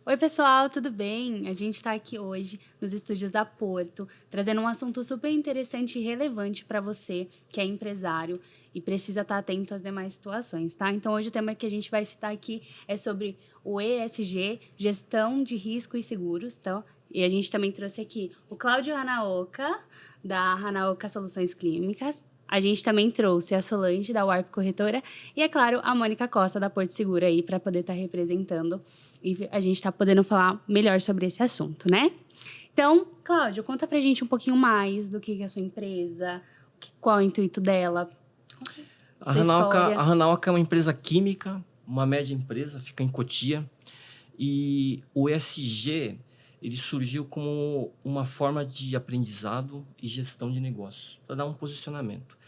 Oi, pessoal, tudo bem? A gente está aqui hoje nos estúdios da Porto, trazendo um assunto super interessante e relevante para você que é empresário e precisa estar atento às demais situações, tá? Então, hoje o tema que a gente vai citar aqui é sobre o ESG, Gestão de Risco e Seguros, tá? E a gente também trouxe aqui o Cláudio Hanaoka, da Hanaoka Soluções Clínicas. A gente também trouxe a Solange, da Warp Corretora, e, é claro, a Mônica Costa, da Porto Seguro, aí, para poder estar representando e a gente está podendo falar melhor sobre esse assunto, né? Então, Cláudio, conta pra gente um pouquinho mais do que é a sua empresa, qual é o intuito dela, A sua Hanauka, história. a Hanauka é uma empresa química, uma média empresa, fica em Cotia. E o ESG, ele surgiu como uma forma de aprendizado e gestão de negócios, para dar um posicionamento.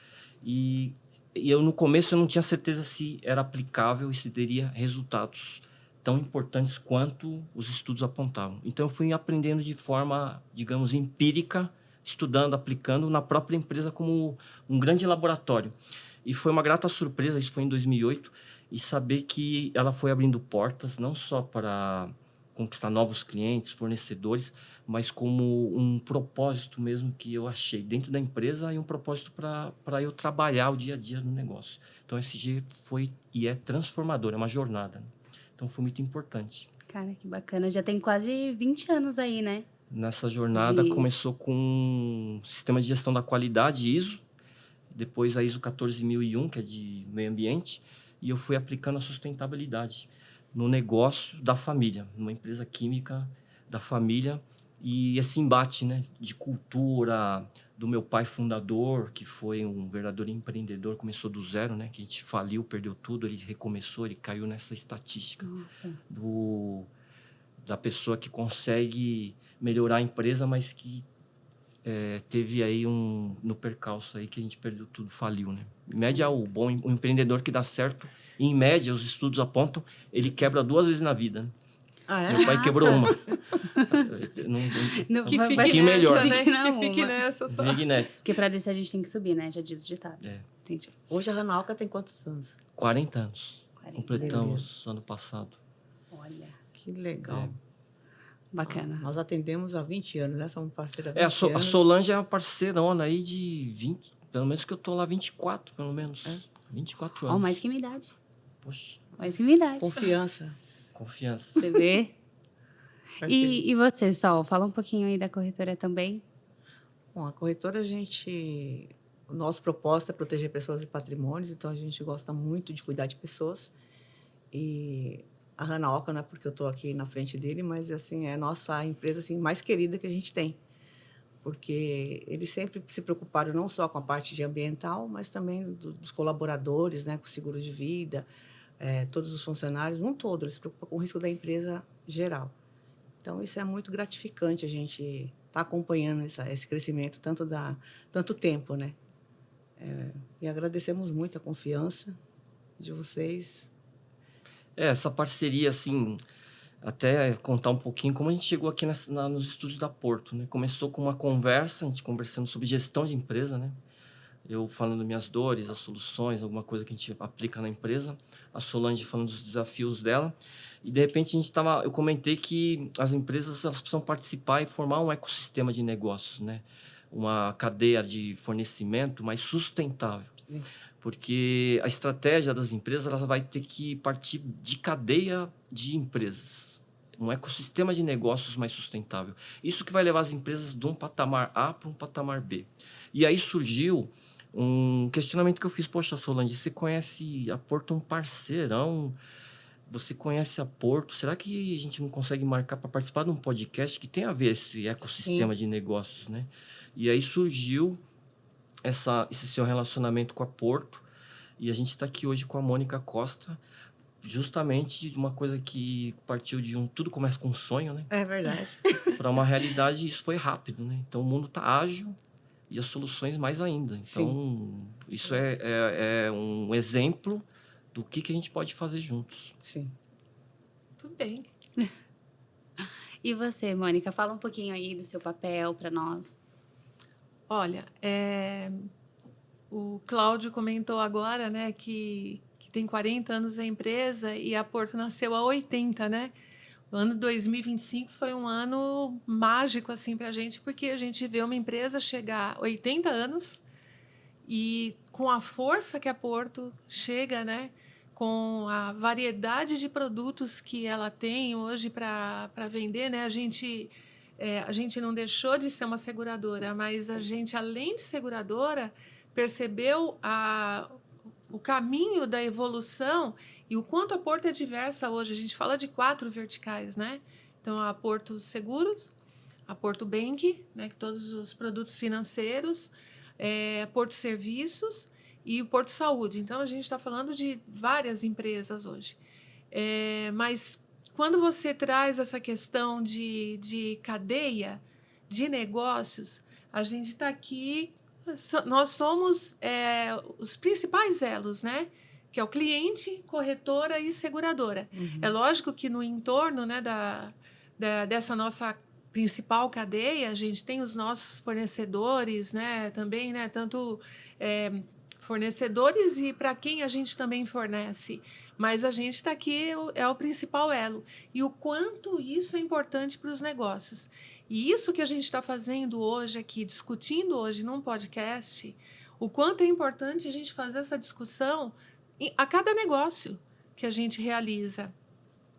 E, no começo, eu não tinha certeza se era aplicável e se teria resultados tão importantes quanto os estudos apontavam. Então, eu fui aprendendo de forma, digamos, empírica, estudando, aplicando na própria empresa como um grande laboratório. E foi uma grata surpresa, isso foi em 2008, e saber que ela foi abrindo portas, não só para conquistar novos clientes, fornecedores, mas como um propósito mesmo que eu achei dentro da empresa e um propósito para eu trabalhar o dia a dia no negócio. Então, esse G foi e é transformador, é uma jornada, né? Então, foi muito importante. Cara, que bacana. Já tem quase 20 anos aí, né? Nessa jornada, De... começou com um sistema de gestão da qualidade ISO, depois a ISO 14001, que é de meio ambiente, e eu fui aplicando a sustentabilidade no negócio da família, numa empresa química da família, e esse embate, né, de cultura do meu pai fundador, que foi um verdadeiro empreendedor, começou do zero, né, que a gente faliu, perdeu tudo, ele recomeçou, ele caiu nessa estatística Nossa, da pessoa que consegue melhorar a empresa, mas que teve aí no percalço aí que a gente perdeu tudo, faliu, né? Em média, o empreendedor que dá certo, em média, os estudos apontam, ele quebra 2 vezes na vida, né? Ah, é? Meu pai quebrou uma. não, Que Um fique pouquinho nessa, melhor. né? Fique na Que fique uma. nessa só. Big Ness. Porque pra descer a gente tem que subir, né? Já diz o ditado. É, Entendi. Hoje a Ranalca tem quantos anos? 40 anos. 40. Completamos ano passado. Olha, Que legal. bacana. Nós atendemos há 20 anos, né? Somos parceira há É, 20 a anos. Solange é uma parceirona aí de 20, pelo menos que eu tô lá 24, pelo menos. 24 Ó, anos. mais que minha idade. Poxa, Mais que minha idade. Confiança. confiança. Você vê? Parceria. E você, Sol, fala um pouquinho aí da corretora também. Bom, a corretora, o nosso propósito é proteger pessoas e patrimônios, então a gente gosta muito de cuidar de pessoas. E a Hanaoka, não é porque eu estou aqui na frente dele, mas assim, é a nossa empresa assim, mais querida que a gente tem. Porque eles sempre se preocuparam não só com a parte de ambiental, mas também dos colaboradores, né, com seguros de vida, todos os funcionários, um todo, eles se preocupam com o risco da empresa geral. Então, isso é muito gratificante, a gente está acompanhando esse crescimento tanto tempo, né? E agradecemos muito a confiança de vocês. Essa parceria, assim, até contar um pouquinho como a gente chegou aqui nos estúdios da Porto, né? Começou com uma conversa, a gente conversando sobre gestão de empresa, né? Eu falando minhas dores, as soluções, alguma coisa que a gente aplica na empresa. A Solange falando dos desafios dela. E, de repente, eu comentei que as empresas elas precisam participar e formar um ecossistema de negócios, né? Uma cadeia de fornecimento mais sustentável. Sim. Porque a estratégia das empresas ela vai ter que partir de cadeia de empresas, um ecossistema de negócios mais sustentável. Isso que vai levar as empresas de um patamar A para um patamar B. E aí surgiu um questionamento que eu fiz, poxa, Solange, você conhece a Porto, um parceirão, você conhece a Porto, será que a gente não consegue marcar para participar de um podcast que tem a ver esse ecossistema de negócios, né? E aí surgiu esse seu relacionamento com a Porto, e a gente está aqui hoje com a Mônica Costa, justamente uma coisa que partiu de tudo começa com um sonho, né? É verdade. Para uma realidade, isso foi rápido, né? Então, o mundo está ágil e as soluções mais ainda. Então, Sim. isso é um exemplo do que a gente pode fazer juntos. Sim. Muito bem. E você, Mônica, fala um pouquinho aí do seu papel para nós. Olha, o Cláudio comentou agora, né, que tem 40 anos a empresa e a Porto nasceu há 80, né? O ano 2025 foi um ano mágico assim para a gente, porque a gente vê uma empresa chegar a 80 anos e com a força que a Porto chega, né? Com a variedade de produtos que ela tem hoje para vender, né? A gente não deixou de ser uma seguradora, mas a gente, além de seguradora, percebeu o caminho da evolução e o quanto a Porto é diversa hoje. A gente fala de 4 verticais, né? Então, a Porto Seguros, a Porto Bank, né, que todos os produtos financeiros, Porto Serviços e o Porto Saúde. Então, a gente está falando de várias empresas hoje. Mas quando você traz essa questão de cadeia de negócios, a gente está aqui, nós somos os principais elos, né? Que é o cliente, corretora e seguradora. É lógico que no entorno, né, dessa nossa principal cadeia, a gente tem os nossos fornecedores, né, também, né, tanto fornecedores e para quem a gente também fornece. Mas a gente está aqui, é o principal elo. E o quanto isso é importante para os negócios. E isso que a gente está fazendo hoje aqui, discutindo hoje num podcast, o quanto é importante a gente fazer essa discussão a cada negócio que a gente realiza.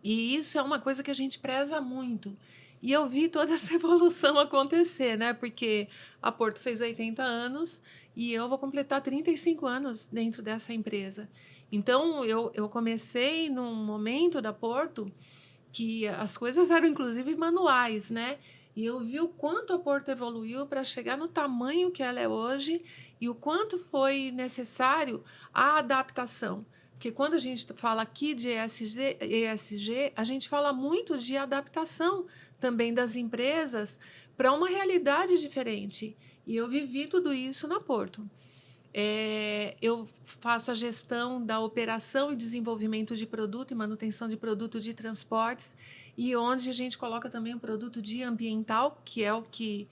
E isso é uma coisa que a gente preza muito. E eu vi toda essa evolução acontecer, né? Porque a Porto fez 80 anos e eu vou completar 35 anos dentro dessa empresa. Então, eu comecei num momento da Porto que as coisas eram, inclusive, manuais, né? E eu vi o quanto a Porto evoluiu para chegar no tamanho que ela é hoje e o quanto foi necessário a adaptação. Porque quando a gente fala aqui de ESG, a gente fala muito de adaptação também das empresas para uma realidade diferente. E eu vivi tudo isso na Porto. Eu faço a gestão da operação e desenvolvimento de produto e manutenção de produto de transportes, e onde a gente coloca também o produto de ambiental, que é o que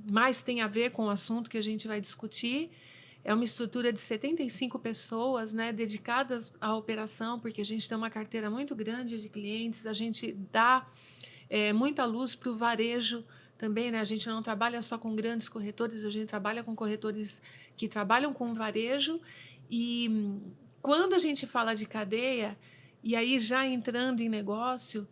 mais tem a ver com o assunto que a gente vai discutir. É uma estrutura de 75 pessoas, né, dedicadas à operação, porque a gente tem uma carteira muito grande de clientes, a gente dá muita luz para o varejo também, né? A gente não trabalha só com grandes corretores, a gente trabalha com corretores que trabalham com varejo. E quando a gente fala de cadeia, e aí já entrando em negócio,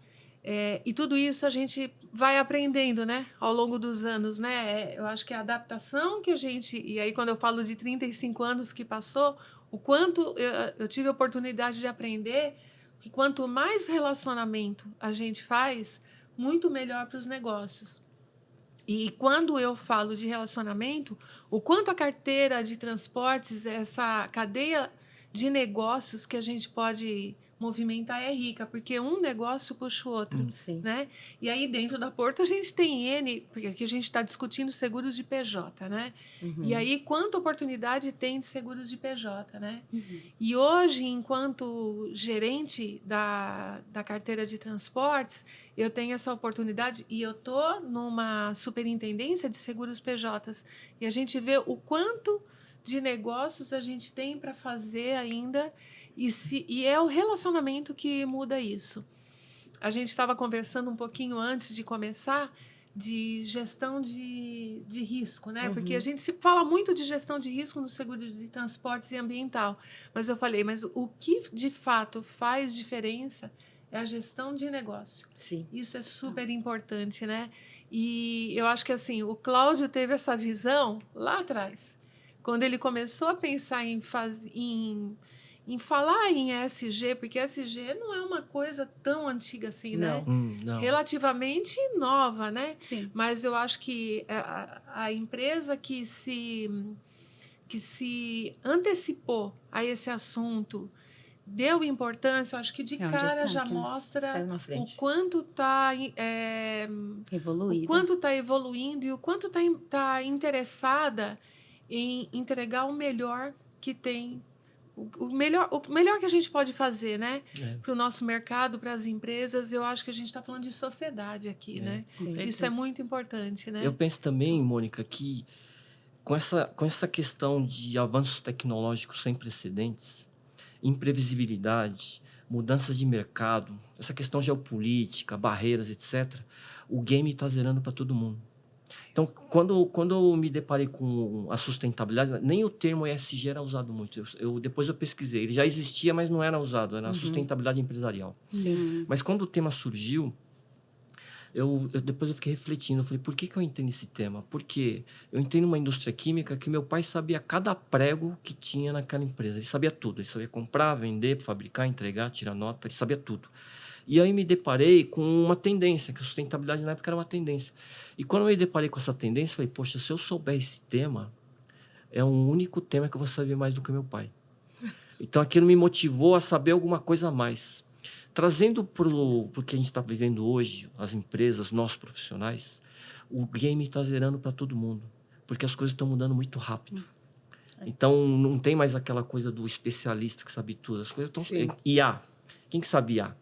e tudo isso a gente vai aprendendo, né, ao longo dos anos, né? Eu acho que a adaptação que a gente... E aí, quando eu falo de 35 anos que passou, o quanto eu tive a oportunidade de aprender que quanto mais relacionamento a gente faz, muito melhor para os negócios. E quando eu falo de relacionamento, o quanto a carteira de transportes, essa cadeia de negócios que a gente pode movimentar é rica, porque um negócio puxa o outro, Sim. né? E aí dentro da Porto a gente tem N, porque aqui a gente está discutindo seguros de PJ, né? E aí quanta oportunidade tem de seguros de PJ, né? E hoje, enquanto gerente da carteira de transportes, eu tenho essa oportunidade e eu estou numa superintendência de seguros PJs. E a gente vê o quanto de negócios a gente tem para fazer ainda e é o relacionamento que muda isso. A gente estava conversando um pouquinho antes de começar de gestão de risco, né? Porque a gente se fala muito de gestão de risco no seguro de transportes e ambiental, mas eu falei, mas o que de fato faz diferença é a gestão de negócio. Sim. Isso é super importante, né? E eu acho que assim, o Cláudio teve essa visão lá atrás, quando ele começou a pensar em falar em ESG, porque ESG não é uma coisa tão antiga assim, né? Não. Relativamente nova, né? Sim. Mas eu acho que a empresa que se antecipou a esse assunto, deu importância, eu acho que de É um cara já destaque, né? mostra Saiu na o frente. quanto está Evoluído. evoluindo e o quanto está interessada em entregar o melhor que tem, o melhor que a gente pode fazer, né? Para o nosso mercado, para as empresas. Eu acho que a gente está falando de sociedade aqui, né? Com Sim. Isso é muito importante, né? Eu penso também, Mônica, que com essa questão de avanços tecnológicos sem precedentes, imprevisibilidade, mudanças de mercado, essa questão geopolítica, barreiras, etc., o game está zerando para todo mundo. Então, quando eu me deparei com a sustentabilidade, nem o termo ESG era usado muito. Depois eu pesquisei. Ele já existia, mas não era usado. Era a sustentabilidade empresarial. Sim. Mas quando o tema surgiu, depois eu fiquei refletindo. Eu falei, por que eu entendo esse tema? Porque eu entrei numa indústria química que meu pai sabia cada prego que tinha naquela empresa. Ele sabia tudo. Ele sabia comprar, vender, fabricar, entregar, tirar nota. Ele sabia tudo. E aí me deparei com uma tendência, que a sustentabilidade na época era uma tendência. E quando eu me deparei com essa tendência, eu falei, poxa, se eu souber esse tema, é um único tema que eu vou saber mais do que meu pai. Então aquilo me motivou a saber alguma coisa a mais. Trazendo para o que a gente está vivendo hoje, as empresas, nós profissionais, o game está zerando para todo mundo, porque as coisas estão mudando muito rápido. Então não tem mais aquela coisa do especialista que sabe tudo. As coisas estão... IA. Quem que sabe IA?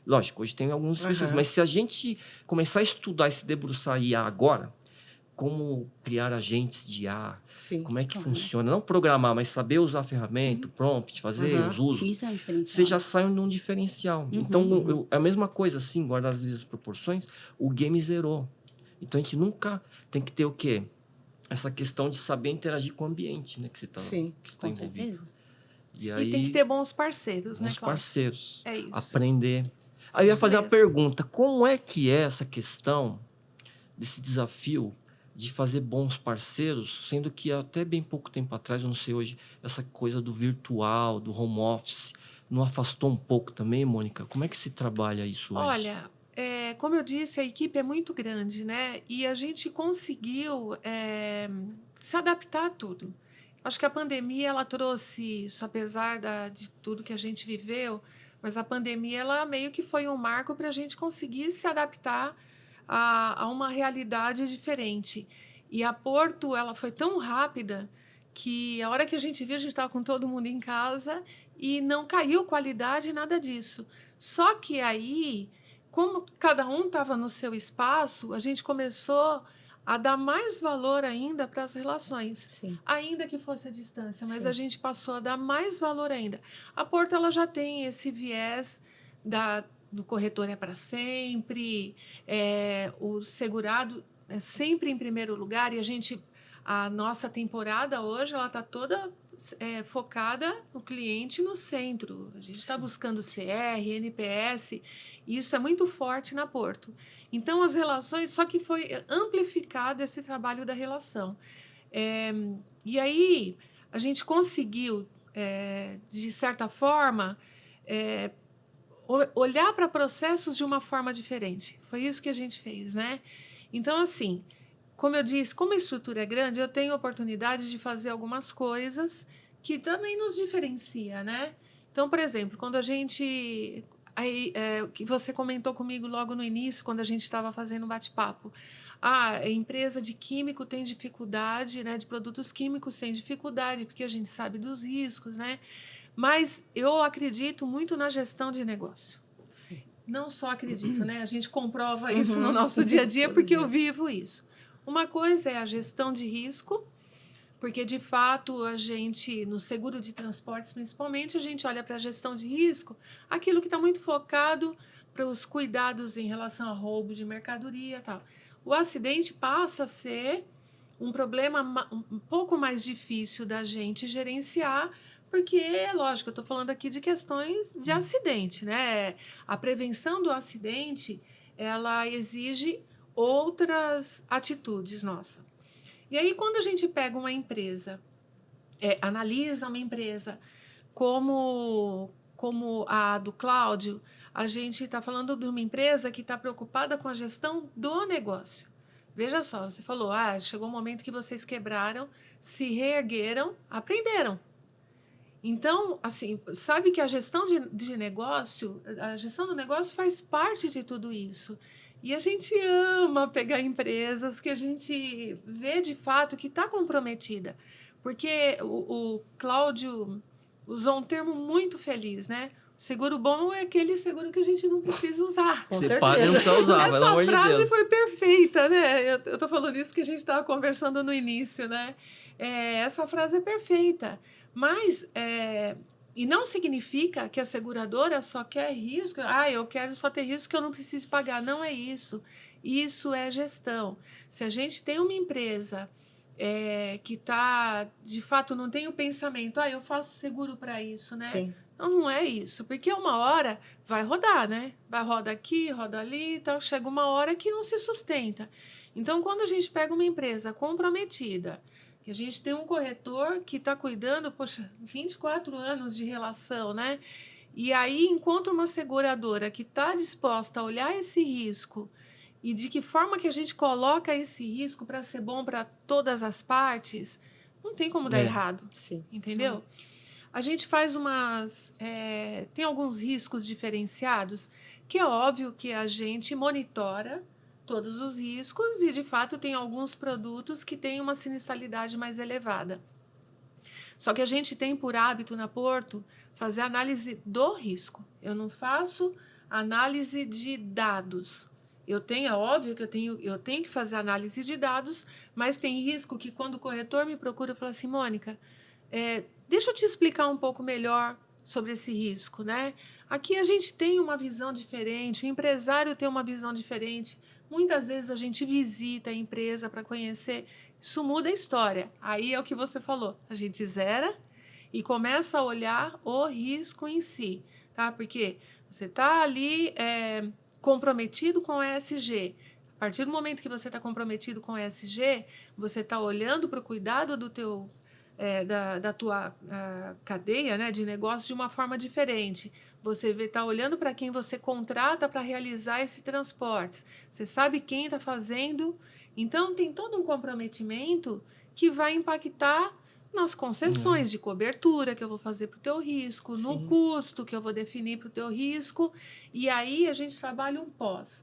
Lógico, hoje tem algumas pessoas, mas se a gente começar a estudar e se debruçar IA agora, como criar agentes de IA, como é que funciona, não programar, mas saber usar a ferramenta, prompt, fazer os usos, Isso é um diferencial. você já sai num diferencial. Então, é a mesma coisa, assim, guardar as devidas proporções, o game zerou. Então, a gente nunca tem que ter o quê? Essa questão de saber interagir com o ambiente, né, que você está envolvido. Certeza. E aí, tem que ter bons parceiros, né, bons Cláudio? parceiros. É isso. Aprender. Aí eu ia fazer mesmo. a pergunta, como é que é essa questão desse desafio de fazer bons parceiros, sendo que até bem pouco tempo atrás, eu não sei hoje, essa coisa do virtual, do home office, não afastou um pouco também, Mônica? Como é que se trabalha isso hoje? Olha, como eu disse, a equipe é muito grande, né? E a gente conseguiu se adaptar a tudo. Acho que a pandemia, ela trouxe isso, apesar de tudo que a gente viveu, mas a pandemia, ela meio que foi um marco para a gente conseguir se adaptar a uma realidade diferente. E a Porto, ela foi tão rápida que a hora que a gente viu, a gente estava com todo mundo em casa e não caiu qualidade, nada disso. Só que aí, como cada um estava no seu espaço, a gente começou a dar mais valor ainda para as relações, ainda que fosse a distância, mas a gente passou a dar mais valor ainda. A Porto, ela já tem esse viés do corretor é para sempre, o segurado é sempre em primeiro lugar, e a nossa temporada hoje, ela está toda focada no cliente no centro. A gente está buscando CR, NPS, e isso é muito forte na Porto. Então, as relações, só que foi amplificado esse trabalho da relação. E aí, a gente conseguiu, de certa forma, olhar para processos de uma forma diferente. Foi isso que a gente fez, né? Então, assim, como eu disse, como a estrutura é grande, eu tenho oportunidade de fazer algumas coisas que também nos diferencia, né? Então, por exemplo, quando a gente... que você comentou comigo logo no início, quando a gente estava fazendo um bate-papo. A empresa de químico tem dificuldade, né? De produtos químicos tem dificuldade, porque a gente sabe dos riscos, né? Mas eu acredito muito na gestão de negócio. Sim. Não só acredito, né? A gente comprova isso no nosso dia a dia, porque eu vivo isso. Uma coisa é a gestão de risco, porque, de fato, a gente, no seguro de transportes, principalmente, a gente olha para a gestão de risco, aquilo que está muito focado para os cuidados em relação ao roubo de mercadoria e tal. O acidente passa a ser um problema um pouco mais difícil da gente gerenciar, porque, é lógico, eu estou falando aqui de questões de acidente, né? A prevenção do acidente, ela exige outras atitudes nossas. E aí, quando a gente pega uma empresa, analisa uma empresa como a do Cláudio, a gente está falando de uma empresa que está preocupada com a gestão do negócio. Veja só, você falou, chegou um momento que vocês quebraram, se reergueram, aprenderam. Então, assim, sabe que a gestão de negócio, a gestão do negócio faz parte de tudo isso. E a gente ama pegar empresas que a gente vê de fato que está comprometida. Porque o Cláudio usou um termo muito feliz, né? Seguro bom é aquele seguro que a gente não precisa usar. Com Você pode não certeza. precisar usar, pelo Essa amor de frase Deus. foi perfeita, né? Eu tô falando isso que a gente estava conversando no início, né? Essa frase é perfeita. Mas E não significa que a seguradora só quer risco. Eu quero só ter risco que eu não preciso pagar. Não é isso. Isso é gestão. Se a gente tem uma empresa que está, de fato, não tem o pensamento, eu faço seguro para isso, né? Sim. Então, não é isso. Porque uma hora vai rodar, né? Vai rodar aqui, roda ali, então chega uma hora que não se sustenta. Então, quando a gente pega uma empresa comprometida, que a gente tem um corretor que está cuidando, 24 anos de relação, né? E aí encontra uma seguradora que está disposta a olhar esse risco e de que forma que a gente coloca esse risco para ser bom para todas as partes, não tem como dar errado, Sim. entendeu? A gente faz tem alguns riscos diferenciados, que é óbvio que a gente monitora todos os riscos e, de fato, tem alguns produtos que têm uma sinistralidade mais elevada. Só que a gente tem por hábito na Porto fazer análise do risco. Eu não faço análise de dados. É óbvio que eu tenho que fazer análise de dados, mas tem risco que quando o corretor me procura, eu falo assim, Mônica, deixa eu te explicar um pouco melhor sobre esse risco, né? Aqui a gente tem uma visão diferente, o empresário tem uma visão diferente. Muitas vezes a gente visita a empresa para conhecer, isso muda a história. Aí é o que você falou, a gente zera e começa a olhar o risco em si, tá? Porque você está ali comprometido com o ESG. A partir do momento que você está comprometido com o ESG, você está olhando para o cuidado do teu da tua cadeia, né, de negócio de uma forma diferente. Você está olhando para quem você contrata para realizar esse transporte. Você sabe quem está fazendo. Então, tem todo um comprometimento que vai impactar nas concessões de cobertura que eu vou fazer para o teu risco, no custo que eu vou definir para o teu risco. E aí, a gente trabalha um pós.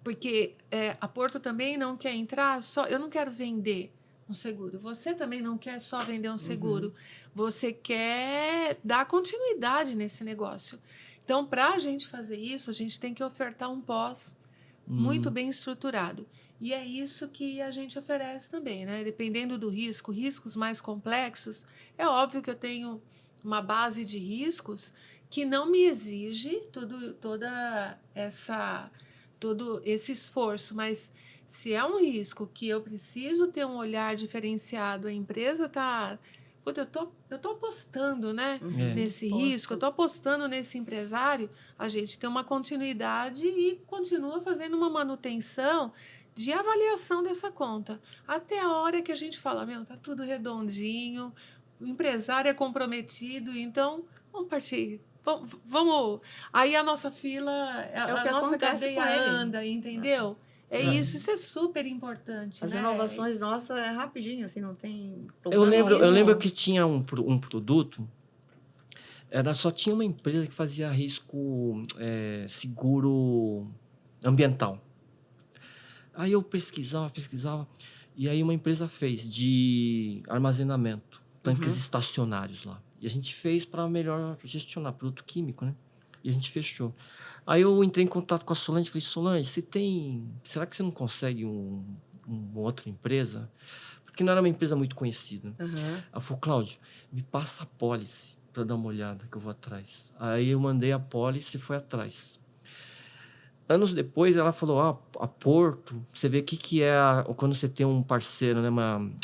Porque a Porto também não quer entrar só... Eu não quero vender um seguro. Você também não quer só vender um seguro. Você quer dar continuidade nesse negócio. Então, para a gente fazer isso, a gente tem que ofertar um pós muito bem estruturado. E é isso que a gente oferece também, né? Dependendo do risco, riscos mais complexos, é óbvio que eu tenho uma base de riscos que não me exige todo esse esforço, mas se é um risco que eu preciso ter um olhar diferenciado, a empresa está... Eu tô apostando, né, nesse risco, eu estou apostando nesse empresário, a gente tem uma continuidade e continua fazendo uma manutenção de avaliação dessa conta. Até a hora que a gente fala, tá tudo redondinho, o empresário é comprometido, então vamos partir. Vamos. Aí a nossa fila, a nossa cadeia anda, entendeu? Isso é super importante. As né? inovações nossas é rapidinho, assim, não tem Eu problema. lembro que tinha um produto, só tinha uma empresa que fazia risco seguro ambiental. Aí eu pesquisava, e aí uma empresa fez de armazenamento, tanques estacionários lá. E a gente fez para melhor gestionar produto químico, né? E a gente fechou. Aí eu entrei em contato com a Solange e falei, Solange, será que você não consegue uma outra empresa? Porque não era uma empresa muito conhecida. Ela falou, Cláudio, me passa a pólice para dar uma olhada que eu vou atrás. Aí eu mandei a pólice e foi atrás. Anos depois ela falou, a Porto, você vê o que é quando você tem um parceiro, né,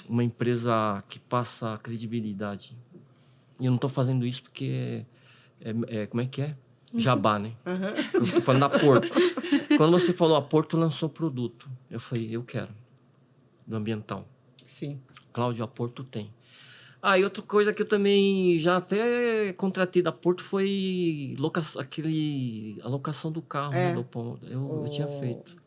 uma empresa que passa credibilidade. E eu não estou fazendo isso porque como é que é? Jabá, né? Eu estou falando da Porto. Quando você falou, a Porto lançou produto. Eu falei, eu quero. Do ambiental. Sim. Cláudio, a Porto tem. E outra coisa que eu também já até contratei da Porto foi a locação do carro, né, eu tinha feito.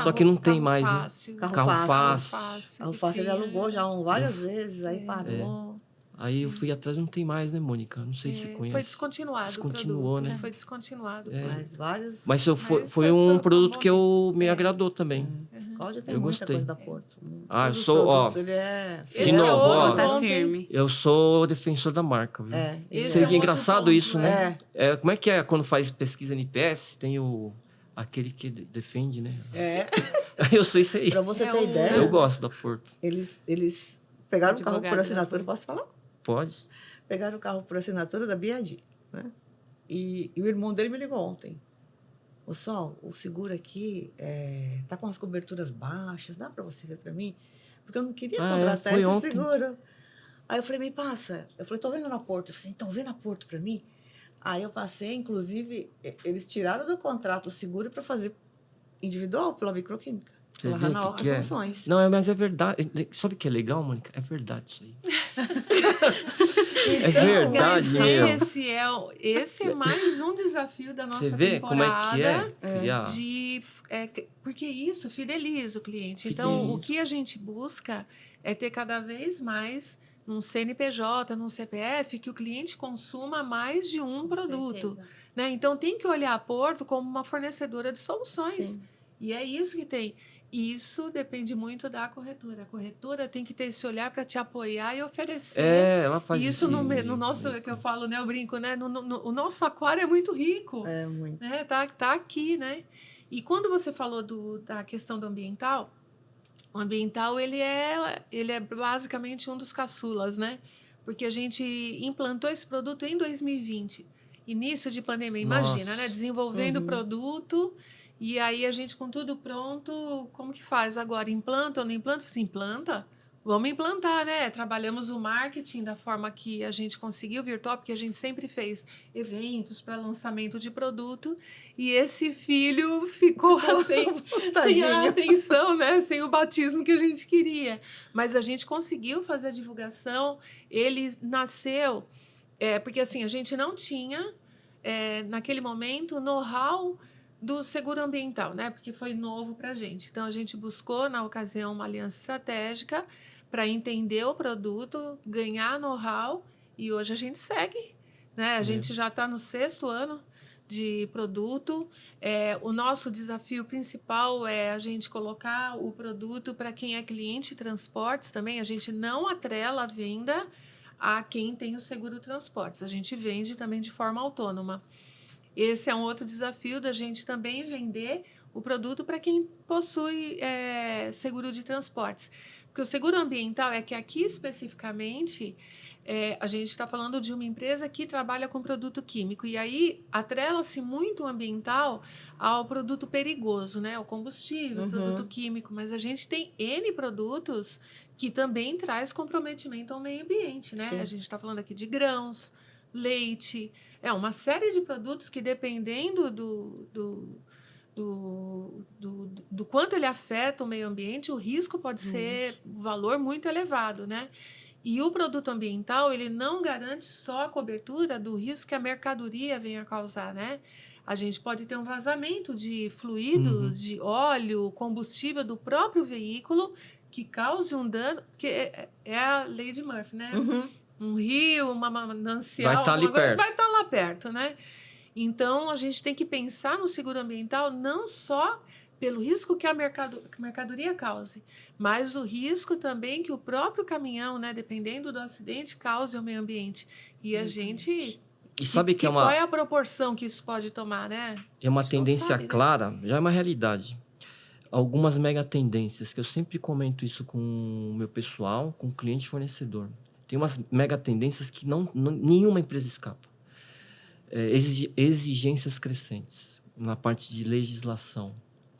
Só que não tem mais, fácil. né? Carro fácil. Carro fácil ele alugou já várias vezes, aí parou. Aí eu fui atrás, não tem mais, né, Mônica? Não sei se você conhece. Foi descontinuado. Descontinuou, o produto, né? Foi descontinuado. Mas vários... Mas foi um produto que me agradou também. Cláudio tem Eu muita gostei. coisa da Porto. Eu sou, ele é... de novo, tá firme. Eu sou defensor da marca, viu? Esse É engraçado isso, né? É. Como é que é quando faz pesquisa NPS? Tem aquele que defende, né? Eu sou isso aí. Pra você ter ideia, Eu gosto da Porto. eles pegaram o carro por Advogado assinatura, da posso falar? Pode. Pegaram o carro por assinatura da Biadi, né? E o irmão dele me ligou ontem. Ô, Sol, o seguro aqui tá com as coberturas baixas, dá para você ver para mim? Porque eu não queria contratar Foi esse ontem. seguro. Aí eu falei, me passa. Eu falei, tô vendo na Porto. Eu falei, então vê na Porto para mim. Aí eu passei, inclusive, eles tiraram do contrato o seguro para fazer individual pela microquímica. Você Pela vê o Hanaoka que é? Soluções. Não, mas é verdade. Sabe o que é legal, Mônica? É verdade isso aí. É Então, verdade Mas mesmo. esse é mais um desafio da Você nossa vê como é que temporada. é criar. Porque isso fideliza o cliente. Fideliza. Então, o que a gente busca é ter cada vez mais num CNPJ, num CPF, que o cliente consuma mais de um Com produto. certeza. Né? Então, tem que olhar a Porto como uma fornecedora de soluções. sim. E é isso que tem. Isso depende muito da corretora. A corretora tem que ter esse olhar para te apoiar e oferecer. Ela faz E isso no esse- nosso, que eu falo, né? Eu brinco, né? O nosso aquário é muito rico, É muito. né? Tá aqui, né? E quando você falou da questão do ambiental, o ambiental, ele é basicamente um dos caçulas, né? Porque a gente implantou esse produto em 2020, início de pandemia. Imagina, Nossa. né? Desenvolvendo o Uhum. produto, e aí a gente com tudo pronto, como que faz agora? Implanta ou não implanta? Assim, implanta? Vamos implantar, né? Trabalhamos o marketing da forma que a gente conseguiu, virtual, porque a gente sempre fez eventos para lançamento de produto, e esse filho ficou sem a Tadinho. atenção, né? Sem o batismo que a gente queria. Mas a gente conseguiu fazer a divulgação. Ele nasceu, porque assim, a gente não tinha, naquele momento, know-how do seguro ambiental, né? Porque foi novo para a gente. Então, a gente buscou, na ocasião, uma aliança estratégica para entender o produto, ganhar know-how, e hoje a gente segue, né? A gente já está no 6º ano de produto. O nosso desafio principal é a gente colocar o produto para quem é cliente de transportes também. A gente não atrela a venda a quem tem o seguro transportes. A gente vende também de forma autônoma. Esse é um outro desafio da gente também vender o produto para quem possui seguro de transportes. Porque o seguro ambiental é que aqui especificamente a gente está falando de uma empresa que trabalha com produto químico. E aí atrela-se muito o ambiental ao produto perigoso, né? O combustível, o produto químico. Mas a gente tem N produtos que também traz comprometimento ao meio ambiente, né? Sim. A gente está falando aqui de grãos, leite, uma série de produtos que, dependendo do quanto ele afeta o meio ambiente, o risco pode ser um valor muito elevado, né? E o produto ambiental, ele não garante só a cobertura do risco que a mercadoria venha a causar, né? A gente pode ter um vazamento de fluidos, de óleo, combustível do próprio veículo que cause um dano, que é a lei de Murphy, né? Uhum. Um rio, uma manancial, Vai estar ali alguma coisa, perto. vai estar lá perto, né? Então, a gente tem que pensar no seguro ambiental não só pelo risco que a mercadoria cause, mas o risco também que o próprio caminhão, né, dependendo do acidente, cause ao meio ambiente. E a gente... E sabe que qual é a proporção que isso pode tomar, né? é uma A gente não tendência sabe, né? clara, já é uma realidade. Algumas mega tendências, que eu sempre comento isso com o meu pessoal, com o cliente fornecedor. Tem umas mega tendências que nenhuma empresa escapa. Exigências crescentes na parte de legislação.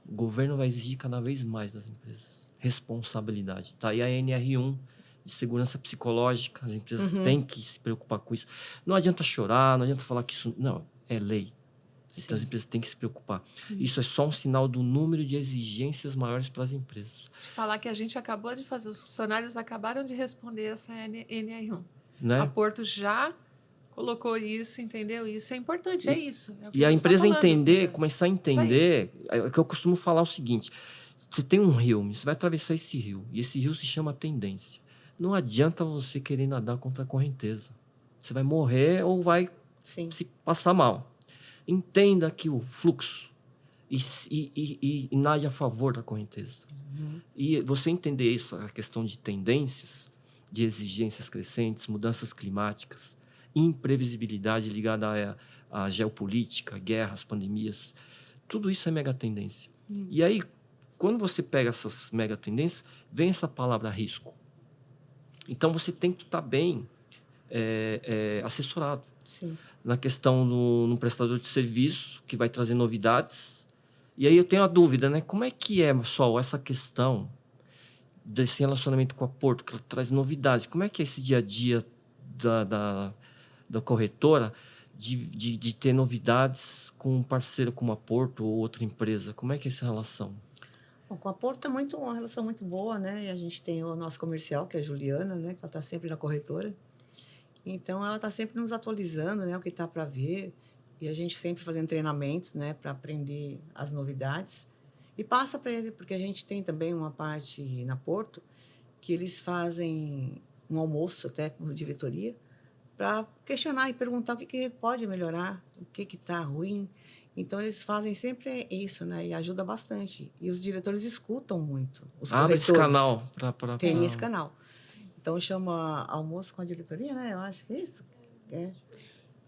O governo vai exigir cada vez mais das empresas. Responsabilidade. Tá aí a NR1 de segurança psicológica. As empresas têm que se preocupar com isso. Não adianta chorar, não adianta falar que isso... Não, é lei. Então, as empresas têm que se preocupar. Isso é só um sinal do número de exigências maiores para as empresas. Te falar que a gente acabou de fazer, os funcionários acabaram de responder essa NR1. Né? A Porto já colocou isso, entendeu? Isso é importante, é isso. É o que E a você tá empresa falando, entender, entendeu? começar a entender, é o que eu costumo falar o seguinte: você tem um rio, você vai atravessar esse rio, e esse rio se chama tendência. Não adianta você querer nadar contra a correnteza. Você vai morrer ou vai Sim. se passar mal. Entenda que o fluxo e nade a favor da correnteza. E você entender isso, a questão de tendências, de exigências crescentes, mudanças climáticas, imprevisibilidade ligada à geopolítica, guerras, pandemias, tudo isso é mega tendência. E aí, quando você pega essas mega tendências, vem essa palavra risco. Então, você tem que estar bem assessorado. Sim. Na questão no prestador de serviço, que vai trazer novidades. E aí eu tenho a dúvida, né? Como é que é, pessoal, essa questão desse relacionamento com a Porto, que ela traz novidades? Como é que é esse dia a dia da corretora de ter novidades com um parceiro como a Porto ou outra empresa? Como é que é essa relação? Bom, com a Porto é uma relação muito boa, né? E a gente tem o nosso comercial, que é a Juliana, né? Que ela está sempre na corretora. Então, ela está sempre nos atualizando, né? O que está para ver. E a gente sempre fazendo treinamentos, né? Para aprender as novidades. E passa para ele, porque a gente tem também uma parte na Porto que eles fazem um almoço até com a diretoria para questionar e perguntar o que pode melhorar, o que está ruim. Então, eles fazem sempre isso, né? E ajuda bastante. E os diretores escutam muito, os Abre esse corretores. canal Tem esse canal. Então, chama almoço com a diretoria, né? Eu acho que é isso. É.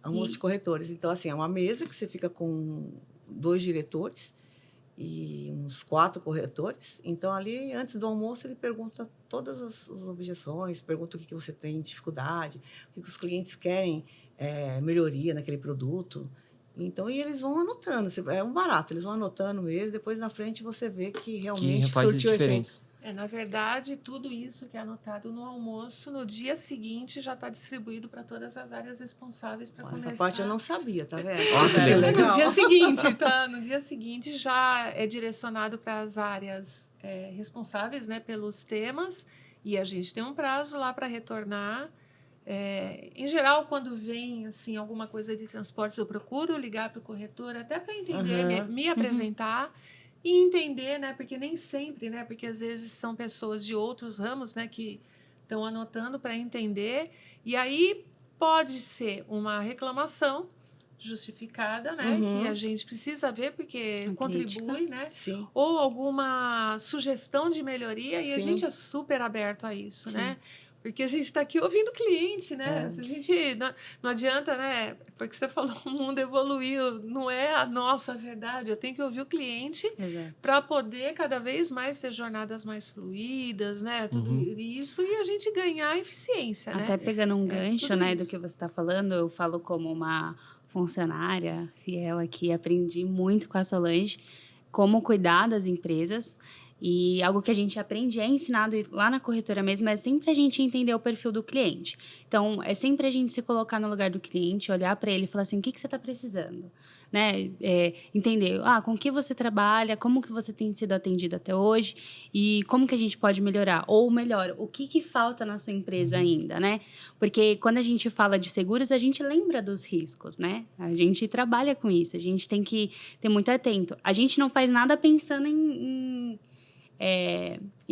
Almoço de corretores. Então, assim, é uma mesa que você fica com 2 diretores e uns 4 corretores. Então, ali, antes do almoço, ele pergunta todas as objeções, pergunta o que você tem de dificuldade, o que os clientes querem melhoria naquele produto. Então, e eles vão anotando. É um barato, eles vão anotando mesmo. Depois, na frente, você vê que Que realmente faz a surtiu efeito. diferença. Na verdade, tudo isso que é anotado no almoço, no dia seguinte já está distribuído para todas as áreas responsáveis para começar. Essa parte eu não sabia, tá vendo? Ah, que É legal. no dia seguinte, tá? No dia seguinte já é direcionado para as áreas responsáveis, né, pelos temas, e a gente tem um prazo lá para retornar. Em geral, quando vem assim alguma coisa de transportes, eu procuro ligar para o corretor até para entender, me apresentar e entender, né? Porque nem sempre, né? Porque às vezes são pessoas de outros ramos, né? Que estão anotando para entender. E aí pode ser uma reclamação justificada, né? Que a gente precisa ver porque Uma contribui, crítica. né? Sim. Ou alguma sugestão de melhoria e a Sim. gente é super aberto a isso, Sim. né? Porque a gente está aqui ouvindo o cliente, né? É. Se a gente não adianta, né? Porque você falou, o mundo evoluiu, não é a nossa verdade. Eu tenho que ouvir o cliente Exato. para poder cada vez mais ter jornadas mais fluídas, né? Tudo isso e a gente ganhar eficiência, Até né? pegando um gancho, tudo né, do isso. que você está falando, eu falo como uma funcionária fiel aqui, aprendi muito com a Solange como cuidar das empresas. E algo que a gente aprende é ensinado lá na corretora mesmo, é sempre a gente entender o perfil do cliente. Então, é sempre a gente se colocar no lugar do cliente, olhar para ele e falar assim, o que você está precisando? Né? Entender, com que você trabalha, como que você tem sido atendido até hoje e como que a gente pode melhorar. Ou melhor, o que falta na sua empresa ainda, né? Porque quando a gente fala de seguros, a gente lembra dos riscos, né? A gente trabalha com isso, a gente tem que ter muito atento. A gente não faz nada pensando em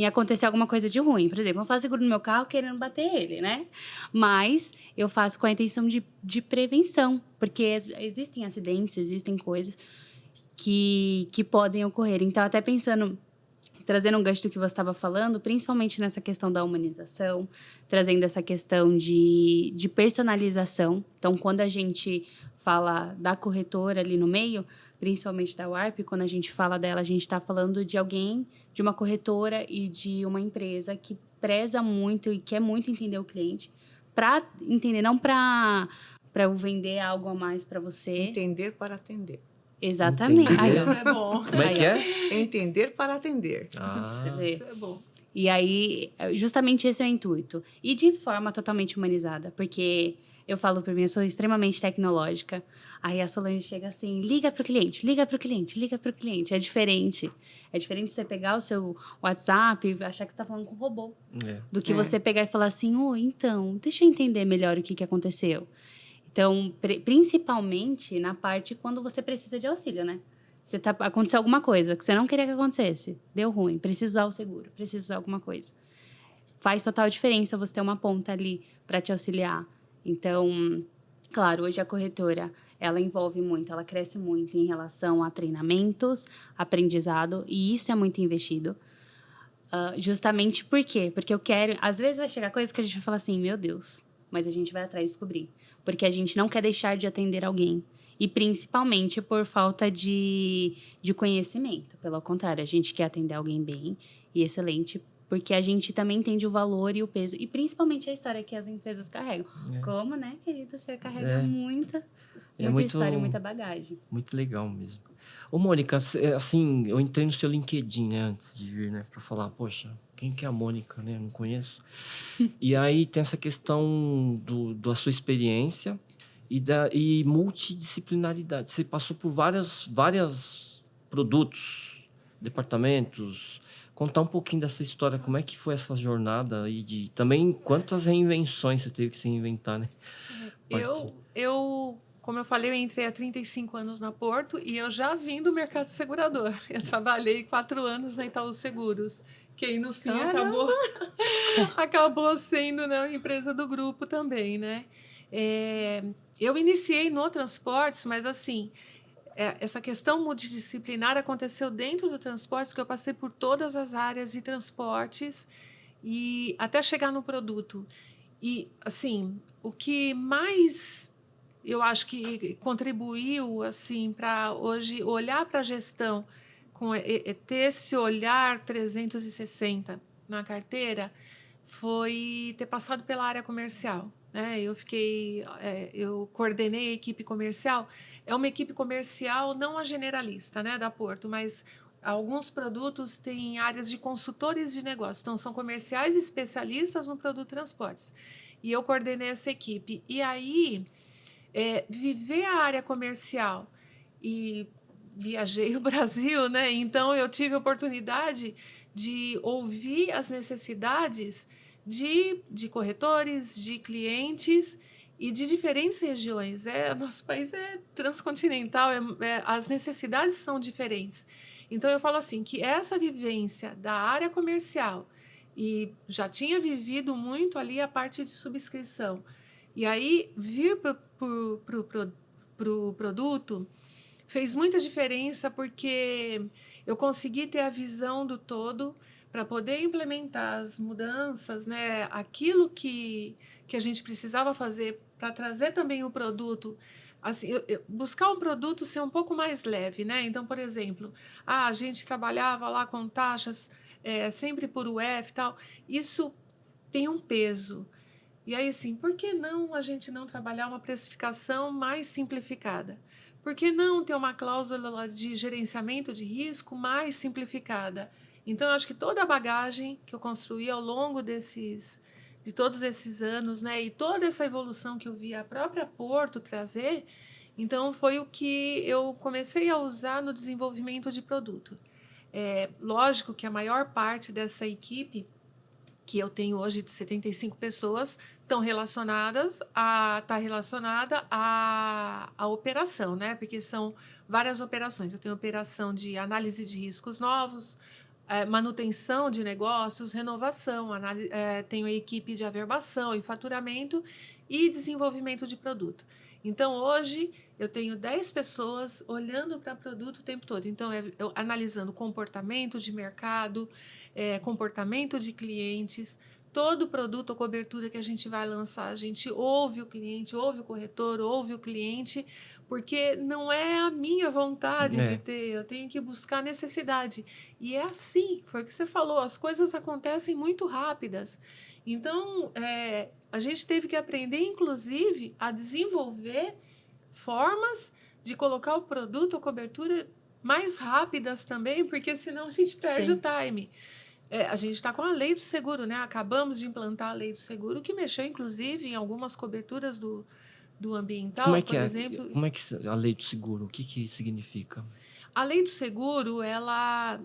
acontecer alguma coisa de ruim. Por exemplo, eu faço seguro no meu carro querendo bater ele, né? Mas eu faço com a intenção de prevenção, porque existem acidentes, existem coisas que podem ocorrer. Então, até pensando, trazendo um gancho do que você estava falando, principalmente nessa questão da humanização, trazendo essa questão de personalização. Então, quando a gente fala da corretora ali no meio, principalmente da Warp, quando a gente fala dela, a gente está falando de alguém, de uma corretora e de uma empresa que preza muito e quer muito entender o cliente, para entender, não para eu vender algo a mais para você. Entender para atender. Exatamente. Entender. Aí, ó. É bom. Como é que é? Entender para atender. Você vê. Isso é bom. E aí, justamente esse é o intuito. E de forma totalmente humanizada, porque eu falo por mim, eu sou extremamente tecnológica. Aí a Solange chega assim, liga pro cliente, liga pro cliente, liga pro cliente. É diferente. É diferente você pegar o seu WhatsApp e achar que você tá falando com um robô. Do que você pegar e falar assim, então, deixa eu entender melhor o que aconteceu. Então, principalmente na parte quando você precisa de auxílio, né? Aconteceu alguma coisa que você não queria que acontecesse. Deu ruim, precisa usar o seguro, precisa usar alguma coisa. Faz total diferença você ter uma ponta ali para te auxiliar. Então, claro, hoje a corretora, ela envolve muito, ela cresce muito em relação a treinamentos, aprendizado, e isso é muito investido. Justamente por quê? Porque eu quero... Às vezes vai chegar coisas que a gente vai falar assim, meu Deus, mas a gente vai atrás de descobrir. Porque a gente não quer deixar de atender alguém. E principalmente por falta de conhecimento. Pelo contrário, a gente quer atender alguém bem e excelente porque a gente também entende o valor e o peso, e principalmente a história que as empresas carregam. É. Como, né, querido, você carrega É. muita É muito, história, muita bagagem. muito legal mesmo. Ô, Mônica, assim, eu entrei no seu LinkedIn, né, antes de vir, né, para falar, poxa, quem que é a Mônica, né? Não conheço. E aí tem essa questão da sua experiência e multidisciplinaridade. Você passou por várias produtos, departamentos. Contar um pouquinho dessa história, como é que foi essa jornada aí de também quantas reinvenções você teve que se inventar, né? Como eu falei, eu entrei há 35 anos na Porto e eu já vim do mercado segurador. Eu trabalhei 4 anos na Itaú Seguros, que aí no fim acabou sendo, né, empresa do grupo também, né? Eu iniciei no transportes, mas assim, essa questão multidisciplinar aconteceu dentro do transportes, que eu passei por todas as áreas de transportes e até chegar no produto. E, assim, o que mais eu acho que contribuiu assim para hoje olhar para a gestão ter esse olhar 360 na carteira foi ter passado pela área comercial, né? Eu coordenei a equipe comercial. É uma equipe comercial não a generalista, né, da Porto, mas alguns produtos têm áreas de consultores de negócio, então são comerciais especialistas no produto transportes. E eu coordenei essa equipe. E aí viver a área comercial e viajei o Brasil, né? Então eu tive a oportunidade de ouvir as necessidades de corretores, de clientes e de diferentes regiões. Nosso país é transcontinental, as necessidades são diferentes. Então eu falo assim que essa vivência da área comercial e já tinha vivido muito ali a parte de subscrição. E aí, vir para o produto fez muita diferença porque eu consegui ter a visão do todo para poder implementar as mudanças, né? Aquilo que a gente precisava fazer para trazer também o produto. Assim, buscar um produto ser um pouco mais leve, né? Então, por exemplo, a gente trabalhava lá com taxas sempre por UF e tal. Isso tem um peso. E aí, assim, por que não a gente não trabalhar uma precificação mais simplificada? Por que não ter uma cláusula de gerenciamento de risco mais simplificada? Então, eu acho que toda a bagagem que eu construí ao longo de todos esses anos, né, e toda essa evolução que eu vi a própria Porto trazer, então foi o que eu comecei a usar no desenvolvimento de produto. Lógico que a maior parte dessa equipe que eu tenho hoje de 75 pessoas estão tá relacionada à operação, né? Porque são várias operações. Eu tenho operação de análise de riscos novos, manutenção de negócios, renovação, tenho a equipe de averbação e faturamento e desenvolvimento de produto. Então, hoje, eu tenho 10 pessoas olhando para produto o tempo todo. Então, analisando comportamento de mercado, comportamento de clientes, todo produto ou cobertura que a gente vai lançar, a gente ouve o cliente, ouve o corretor, ouve o cliente, porque não é a minha vontade de ter, eu tenho que buscar necessidade. E é assim, foi o que você falou, as coisas acontecem muito rápidas. Então, a gente teve que aprender, inclusive, a desenvolver formas de colocar o produto ou cobertura mais rápidas também, porque senão a gente perde o time. A gente está com a lei do seguro, né? Acabamos de implantar a lei do seguro, que mexeu, inclusive, em algumas coberturas do ambiental, por exemplo. Como é que a lei do seguro, o que significa? A lei do seguro, ela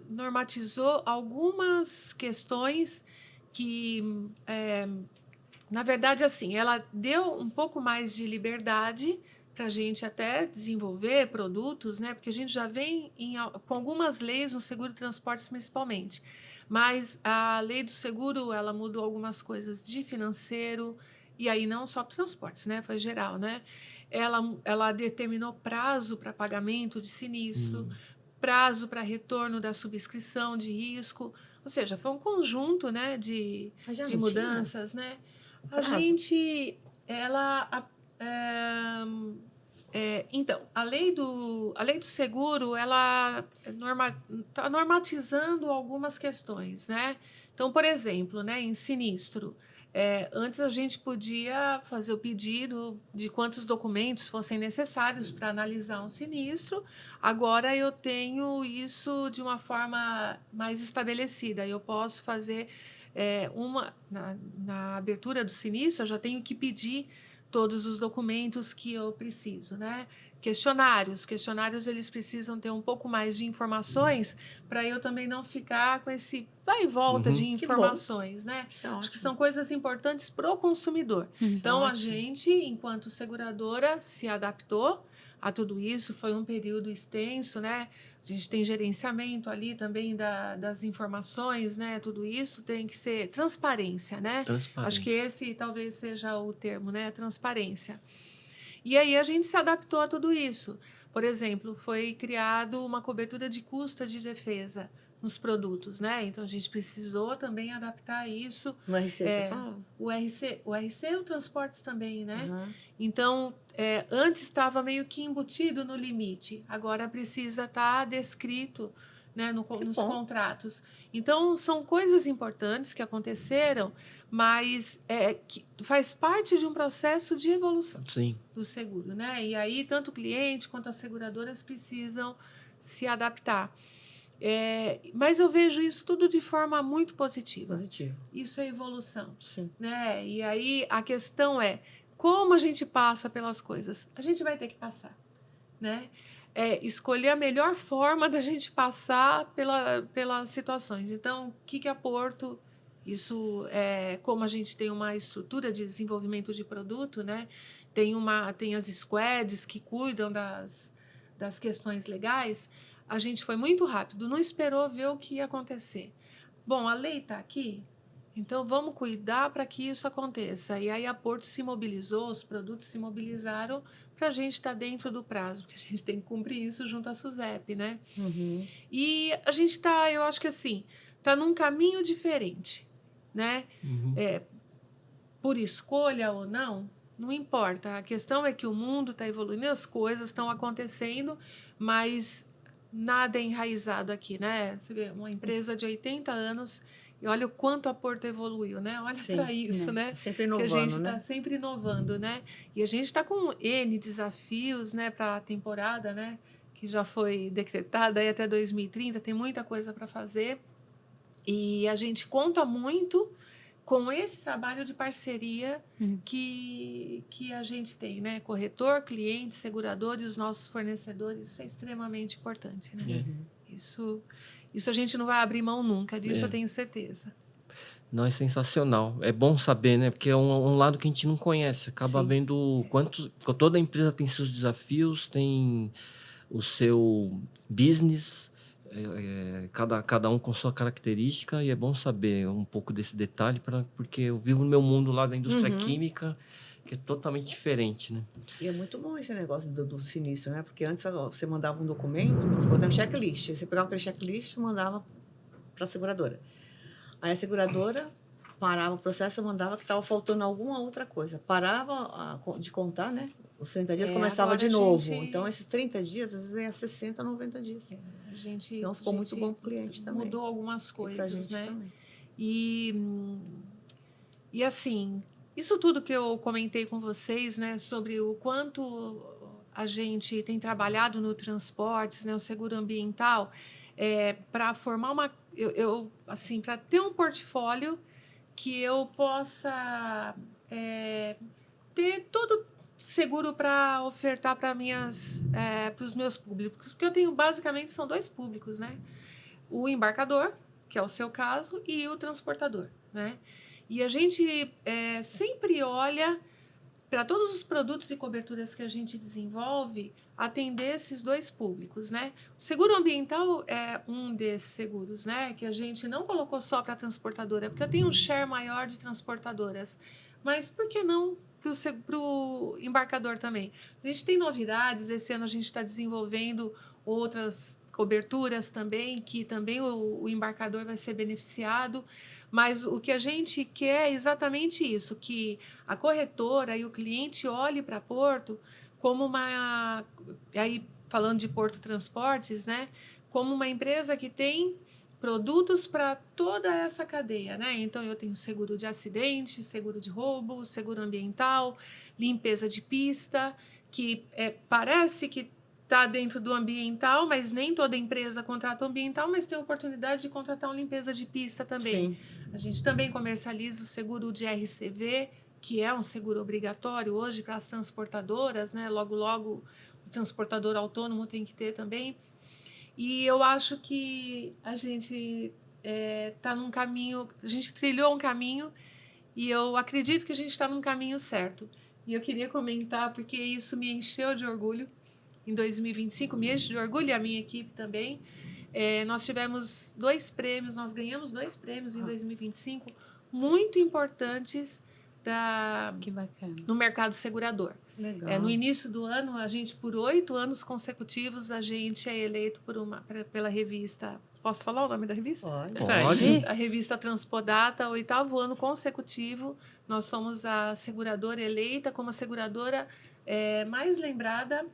normatizou algumas questões que, na verdade, assim, ela deu um pouco mais de liberdade para a gente até desenvolver produtos, né? Porque a gente já vem com algumas leis no seguro de transportes principalmente. Mas a lei do seguro, ela mudou algumas coisas de financeiro, e aí não só para transportes, né? Foi geral, né? Ela determinou prazo para pagamento de sinistro, prazo para retorno da subscrição de risco. Ou seja, foi um conjunto, né, de mudanças, né? A gente, Então, a lei do seguro, ela está normatizando algumas questões, né? Então, por exemplo, né, em sinistro, antes a gente podia fazer o pedido de quantos documentos fossem necessários para analisar um sinistro. Agora eu tenho isso de uma forma mais estabelecida. Eu posso fazer na abertura do sinistro, eu já tenho que pedir todos os documentos que eu preciso, né? Questionários eles precisam ter um pouco mais de informações para eu também não ficar com esse vai e volta de Uhum. Que bom. informações, né? Isso é Acho que ótimo. são coisas importantes para o consumidor. Então, a Ótimo. gente, enquanto seguradora, se adaptou a tudo isso. Foi um período extenso, né? A gente tem gerenciamento ali também das informações, né? Tudo isso tem que ser transparência, né? Acho que Transparência. esse talvez seja o termo, né? Transparência. E aí a gente se adaptou a tudo isso. Por exemplo, foi criado uma cobertura de custa de defesa nos produtos, né? Então a gente precisou também adaptar isso. No RC você É, fala? o RC e o transportes também, né? Aham. Então, antes estava meio que embutido no limite, agora precisa estar descrito, né, Que nos bom. contratos. Então, são coisas importantes que aconteceram, mas que faz parte de um processo de evolução Sim. do seguro, né? E aí, tanto o cliente quanto as seguradoras precisam se adaptar. Mas eu vejo isso tudo de forma muito positiva. Positivo. Isso é evolução, Sim. né? E aí a questão é como a gente passa pelas coisas. A gente vai ter que passar, né? Escolher a melhor forma da gente passar pelas situações. Então, o que é a Porto? Isso é como a gente tem uma estrutura de desenvolvimento de produto, né? Tem as squads que cuidam das questões legais. A gente foi muito rápido, não esperou ver o que ia acontecer. Bom, a lei está aqui, então vamos cuidar para que isso aconteça. E aí a Porto se mobilizou, os produtos se mobilizaram para a gente estar dentro do prazo, porque a gente tem que cumprir isso junto à SUSEP, né? Uhum. E a gente está, eu acho que assim, está num caminho diferente, né? Uhum. Por escolha ou não, não importa. A questão é que o mundo está evoluindo, as coisas estão acontecendo, mas nada é enraizado aqui, né? Você vê, uma empresa de 80 anos e olha o quanto a Porto evoluiu, né? Olha Sim. para isso, né? Tá sempre Que a gente inovando, está né? sempre inovando, né? E a gente está com N desafios, né, para a temporada, né? Que já foi decretada aí até 2030, tem muita coisa para fazer. E a gente conta muito com esse trabalho de parceria que a gente tem, né? Corretor, cliente, segurador e os nossos fornecedores, isso é extremamente importante, né? Uhum. Isso a gente não vai abrir mão nunca, disso eu É. tenho certeza. Não, é sensacional. É bom saber, né? Porque é um lado que a gente não conhece. Acaba Sim. vendo toda empresa tem seus desafios, tem o seu business, cada um com sua característica, e é bom saber um pouco desse detalhe, porque eu vivo no meu mundo lá da indústria Uhum. química, que é totalmente diferente, né? E é muito bom esse negócio do sinistro, né? Porque antes você mandava um documento, vamos supor, tem um checklist. Aí você pegava aquele checklist e mandava para a seguradora. Aí a seguradora parava o processo e mandava que estava faltando alguma outra coisa. Parava de contar, né? Os 30 dias começava Agora de a novo. gente, Então, esses 30 dias, às vezes, é 60, 90 dias. a gente, Então, a ficou muito bom gente para o cliente também. mudou algumas E para a coisas, gente né? também. E assim, isso tudo que eu comentei com vocês, né, sobre o quanto a gente tem trabalhado no transportes, né, o seguro ambiental, para formar assim, para ter um portfólio que eu possa ter todo seguro para ofertar para os meus públicos, porque eu tenho basicamente são dois públicos, né? O embarcador, que é o seu caso, e o transportador, né? E a gente sempre olha para todos os produtos e coberturas que a gente desenvolve, atender esses dois públicos, né? O seguro ambiental é um desses seguros, né? Que a gente não colocou só para transportadora, porque eu tenho um share maior de transportadoras, mas por que não para o embarcador também? A gente tem novidades, esse ano a gente está desenvolvendo outras coberturas também, que também o embarcador vai ser beneficiado, mas o que a gente quer é exatamente isso, que a corretora e o cliente olhe para Porto como aí falando de Porto Transportes, né? Como uma empresa que tem produtos para toda essa cadeia, né? Então eu tenho seguro de acidente, seguro de roubo, seguro ambiental, limpeza de pista, que parece que está dentro do ambiental, mas nem toda empresa contrata ambiental, mas tem a oportunidade de contratar uma limpeza de pista também. Sim. A gente também comercializa o seguro de RCV, que é um seguro obrigatório hoje para as transportadoras, né? Logo, logo o transportador autônomo tem que ter também. E eu acho que a gente está num caminho, a gente trilhou um caminho e eu acredito que a gente está num caminho certo. E eu queria comentar, porque isso me encheu de orgulho em 2025, me enche de orgulho e a minha equipe também. Nós tivemos 2 prêmios, nós ganhamos 2 prêmios em 2025 muito importantes Que bacana. no mercado segurador. Legal. No início do ano, a gente, por 8 anos consecutivos, a gente é eleito pela revista. Posso falar o nome da revista? Pode. A revista Transpodata, 8º ano consecutivo. Nós somos a seguradora eleita como a seguradora mais lembrada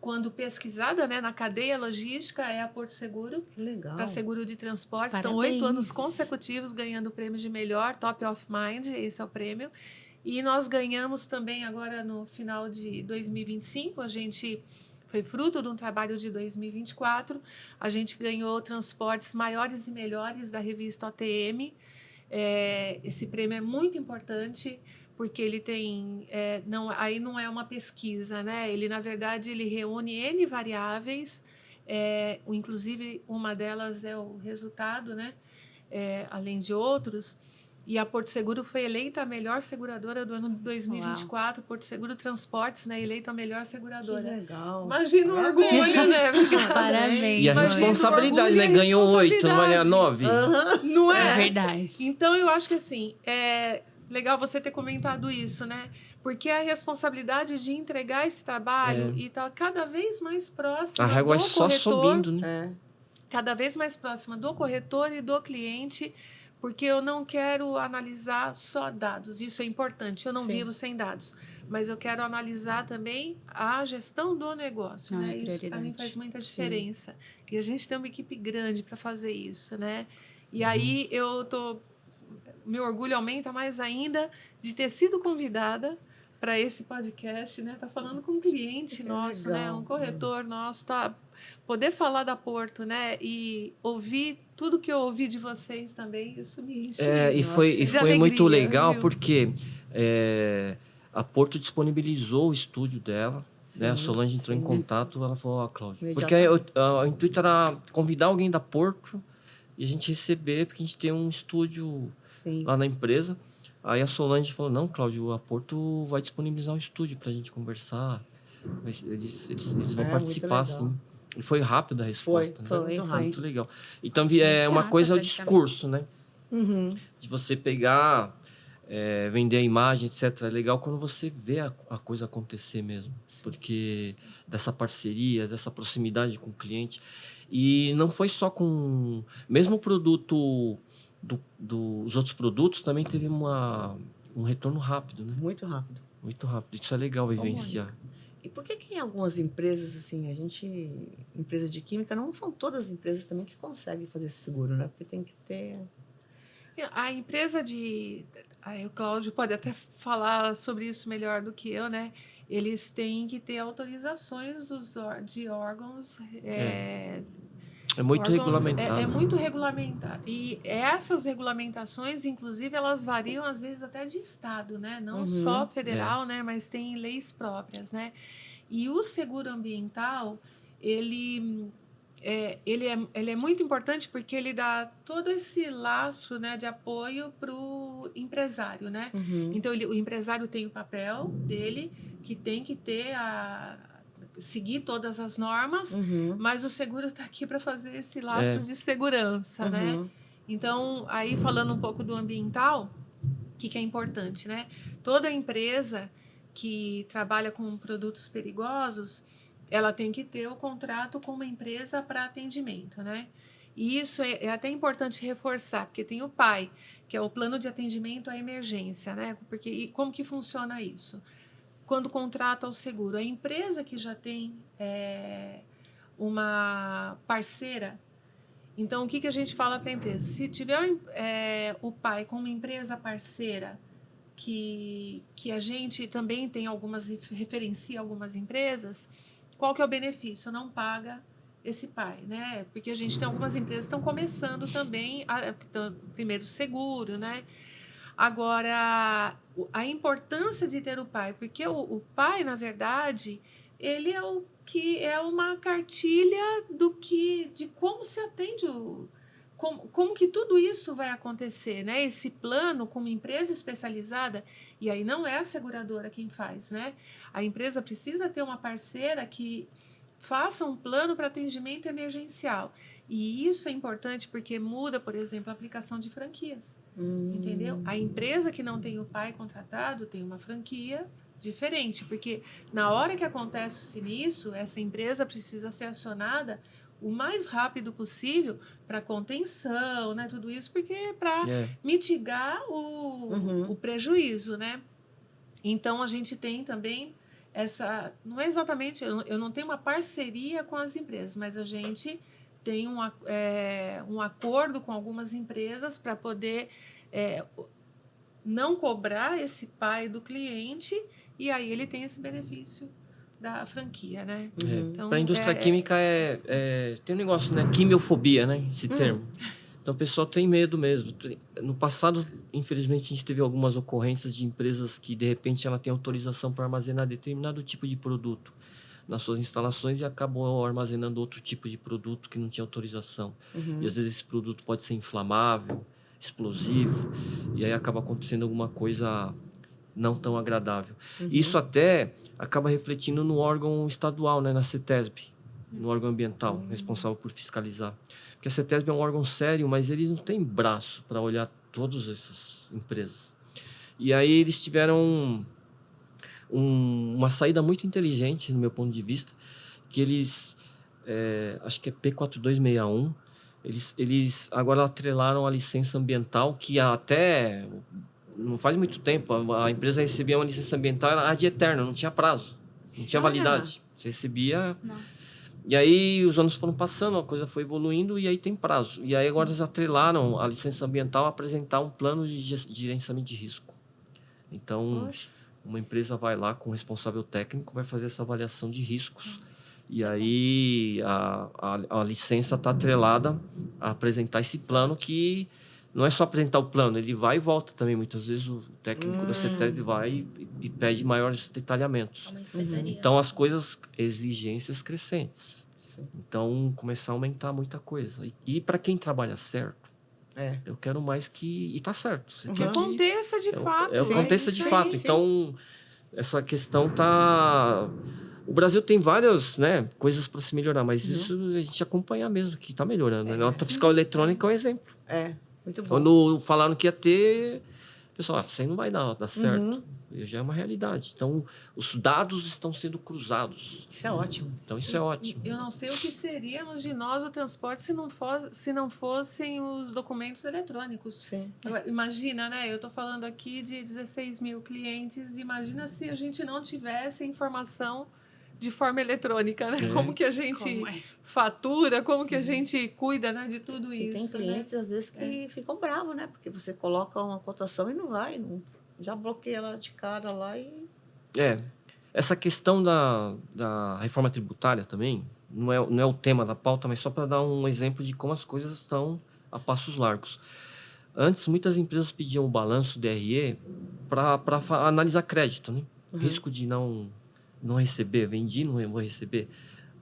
quando pesquisada, né, na cadeia logística, é a Porto Seguro. Legal. Para seguro de transportes. Então, Parabéns. 8 anos consecutivos ganhando o prêmio de melhor, Top of Mind, esse é o prêmio. E nós ganhamos também agora no final de 2025, a gente foi fruto de um trabalho de 2024, a gente ganhou transportes maiores e melhores da revista OTM. Esse prêmio é muito importante, porque ele tem, aí não é uma pesquisa, né? Ele, na verdade, ele reúne N variáveis, inclusive uma delas é o resultado, né? Além de outros. E a Porto Seguro foi eleita a melhor seguradora do ano de 2024. Uau. Porto Seguro Transportes, né? Eleita a melhor Que seguradora. legal. Imagina o Parabéns. orgulho, né? Obrigada. Parabéns. E a Imagina o responsabilidade, orgulho e né? a Ganhou 8, não vai ganhar responsabilidade. 9? Aham. Não É é? verdade. Então, eu acho que assim, é legal você ter comentado isso, né? Porque a responsabilidade de entregar esse trabalho e tá cada vez mais próxima A régua é do só corretor, subindo, né? É. cada vez mais próxima do corretor e do cliente, porque eu não quero analisar só dados, isso é importante, eu não Sim. vivo sem dados, mas eu quero analisar também a gestão do negócio, Não, né? é Isso para mim prioridade. faz muita Sim. diferença. E a gente tem uma equipe grande para fazer isso, né? E Uhum. aí meu orgulho aumenta mais ainda de ter sido convidada para esse podcast, né? Tá falando com um cliente Que nosso, legal. né? Um corretor nosso, poder falar da Porto, né? E ouvir tudo que eu ouvi de vocês também, isso me enche E Nossa, foi, que e de foi muito alegria, legal viu? porque a Porto disponibilizou o estúdio dela, né? A Sim, Solange entrou em sim. contato, ela falou, ó, Cláudio, porque Imediatamente. o intuito era convidar alguém da Porto e a gente receber, porque a gente tem um estúdio Sim. lá na empresa. Aí a Solange falou, não, Cláudio, a Porto vai disponibilizar um estúdio pra gente conversar, eles vão É, participar, muito legal. sim. E foi rápido a resposta, né? Foi muito Foi. rápido. Muito legal. Então, Imediata, uma coisa é o praticamente. discurso, né? Uhum. De você pegar, vender a imagem, etc. É legal quando você vê a coisa acontecer mesmo. Porque dessa parceria, dessa proximidade com o cliente. E não foi só com... Mesmo o produto, os outros produtos também teve um retorno rápido, né? Muito rápido. Muito rápido. Isso é legal vivenciar. E por que em algumas empresas, assim, empresa de química, não são todas as empresas também que conseguem fazer esse seguro, né? Porque tem que ter... A empresa aí o Cláudio pode até falar sobre isso melhor do que eu, né? Eles têm que ter autorizações de órgãos. É muito regulamentado. É muito regulamentado. E essas regulamentações, inclusive, elas variam às vezes até de estado, né? Não Uhum. só federal, né? Mas tem leis próprias, né? E o seguro ambiental, ele é muito importante porque ele dá todo esse laço, né, de apoio para o empresário, né? Uhum. Então, o empresário tem o papel dele, que tem que seguir todas as normas, Uhum. mas o seguro está aqui para fazer esse laço de segurança, né? Uhum. Então, aí falando um pouco do ambiental, o que é importante, né? Toda empresa que trabalha com produtos perigosos, ela tem que ter o contrato com uma empresa para atendimento, né? E isso é até importante reforçar, porque tem o PAI, que é o Plano de Atendimento à Emergência, né? E como que funciona isso? quando contrata o seguro. A empresa que já tem uma parceira, então o que a gente fala para a empresa? Se tiver o pai com uma empresa parceira, que a gente também tem referencia algumas empresas, qual que é o benefício? Não paga esse pai, né? Porque a gente tem algumas empresas que estão começando também, primeiro seguro, né? Agora, a importância de ter o pai, porque o pai, na verdade, ele é o que é uma cartilha de como se atende como que tudo isso vai acontecer, né? Esse plano com uma empresa especializada, e aí não é a seguradora quem faz, né? A empresa precisa ter uma parceira que faça um plano para atendimento emergencial. E isso é importante porque muda, por exemplo, a aplicação de franquias. Entendeu? A empresa que não tem o pai contratado tem uma franquia diferente, porque na hora que acontece o sinistro, essa empresa precisa ser acionada o mais rápido possível para contenção, né? Tudo isso, porque para mitigar o prejuízo, né? Então a gente tem também não é exatamente, eu não tenho uma parceria com as empresas, mas a gente tem um acordo com algumas empresas para poder não cobrar esse pai do cliente, e aí ele tem esse benefício da franquia, né? Então, para a indústria química tem um negócio, né? Quimiofobia, né? Esse termo. Então o pessoal tem medo mesmo. No passado, infelizmente, a gente teve algumas ocorrências de empresas que, de repente, ela tem autorização para armazenar determinado tipo de produto nas suas instalações e acabou armazenando outro tipo de produto que não tinha autorização. E às vezes esse produto pode ser inflamável, explosivo, e aí acaba acontecendo alguma coisa não tão agradável. Isso até acaba refletindo no órgão estadual, né, na CETESB, no órgão ambiental, responsável por fiscalizar. Porque a CETESB é um órgão sério, mas eles não têm braço para olhar todas essas empresas. E aí eles tiveram uma saída muito inteligente, no meu ponto de vista, que eles, acho que é P4261, eles agora atrelaram a licença ambiental, que até não faz muito tempo, a empresa recebia uma licença ambiental ad eterna, não tinha prazo, não tinha validade. Você recebia... Nossa. E aí os anos foram passando, a coisa foi evoluindo e aí tem prazo. E aí agora eles atrelaram a licença ambiental a apresentar um plano de gerenciamento de risco. Então, uma empresa vai lá com o responsável técnico, vai fazer essa avaliação de riscos. E aí a licença está atrelada a apresentar esse plano, que não é só apresentar o plano, ele vai e volta também. Muitas vezes o técnico da CETESB vai e pede maiores detalhamentos. Então as exigências crescentes. Então começar a aumentar muita coisa. E para quem trabalha certo, eu quero mais que... E tá certo. Você tem que aconteça de fato. Aconteça de fato. Então, essa questão tá... O Brasil tem várias, né, coisas para se melhorar, mas isso a gente acompanha mesmo, que está melhorando. A nota fiscal eletrônica é um exemplo. Muito bom. Quando falaram que ia ter, o pessoal, isso aí não vai dar certo. Já é uma realidade. Então, os dados estão sendo cruzados. Isso é ótimo. Então, isso é ótimo. Eu não sei o que seríamos de nós, o transporte, se não fossem os documentos eletrônicos. Sim. Imagina, né? Eu estou falando aqui de 16 mil clientes. Imagina se a gente não tivesse informação de forma eletrônica, né? Como que a gente fatura, como que a gente cuida, né, de tudo isso. E tem clientes, às vezes, que ficam bravos, né? Porque você coloca uma cotação e não vai, já bloqueia lá de cara lá e... Essa questão da reforma tributária também, não é o tema da pauta, mas só para dar um exemplo de como as coisas estão a passos largos. Antes, muitas empresas pediam o balanço DRE para analisar crédito, né? Risco de não receber, vendi, não vou receber.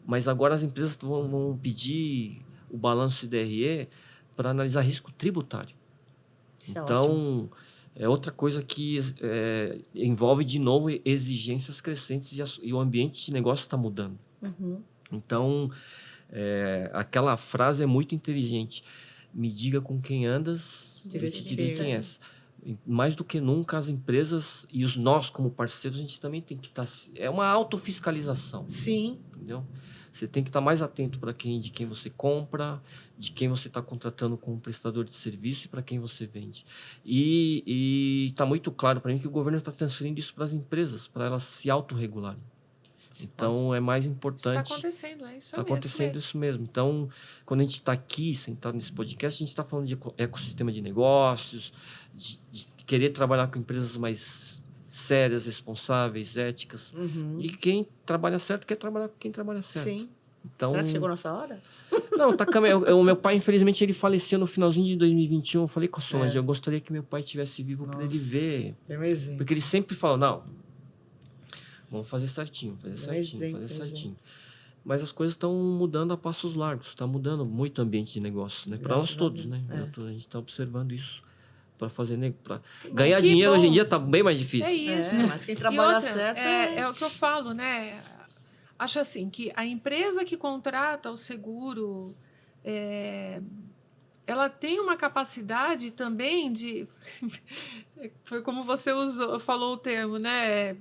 Mas agora as empresas vão pedir o balanço DRE para analisar risco tributário. Isso então, é outra coisa que envolve, de novo, exigências crescentes e o ambiente de negócio está mudando. Então, aquela frase é muito inteligente. Me diga com quem andas, eu te direi quem és. Mais do que nunca, as empresas e nós, como parceiros, a gente também tem que estar... É uma autofiscalização. Sim. Entendeu? Você tem que estar mais atento de quem você compra, de quem você está contratando como prestador de serviço e para quem você vende. E está muito claro para mim que o governo está transferindo isso para as empresas, para elas se autorregularem. Então, é mais Isso está importante. acontecendo, é isso Está mesmo. acontecendo isso mesmo. Então, quando a gente está aqui, sentado nesse podcast, a gente está falando de ecossistema de negócios, de querer trabalhar com empresas mais sérias, responsáveis, éticas. Uhum. E quem trabalha certo quer trabalhar com quem trabalha certo. Sim. Então, Será que chegou nossa hora? não, tá caminhando. O meu pai, infelizmente, ele faleceu no finalzinho de 2021. Eu falei com a Solange, É. eu gostaria que meu pai estivesse vivo para ele Nossa. ver. Dê um exemplo. Porque ele sempre fala, não, vamos fazer certinho, Dê um exemplo. certinho. Mas as coisas estão mudando a passos largos, está mudando muito o ambiente de negócio, né? Para Graças nós a todos, Deus. né? É. A gente está observando isso para fazer, para Que bom, ganhar que dinheiro hoje em bom. dia está bem mais difícil. É isso. É, mas quem E trabalha outra, certo é o que eu falo, né? Acho assim, que a empresa que contrata o seguro, ela tem uma capacidade também de... Foi como você falou o termo, né?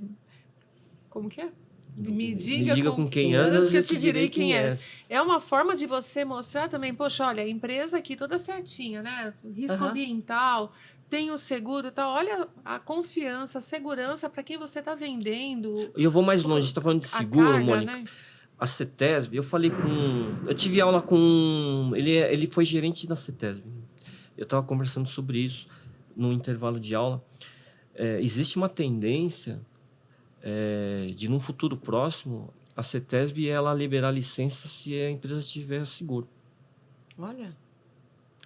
Como que é? Me diga com quem andas que eu te direi quem és. É uma forma de você mostrar também, poxa, olha, a empresa aqui toda certinha, né? Risco Aham. ambiental, tem o seguro e tal. Olha a confiança, a segurança para quem você está vendendo. E eu vou mais longe, a gente está falando de A seguro, carga, Mônica. né? A CETESB, eu tive aula com... Ele foi gerente da CETESB. Eu estava conversando sobre isso no intervalo de aula. Existe uma tendência de, num futuro próximo, a CETESB ela liberar licença se a empresa tiver seguro. Olha.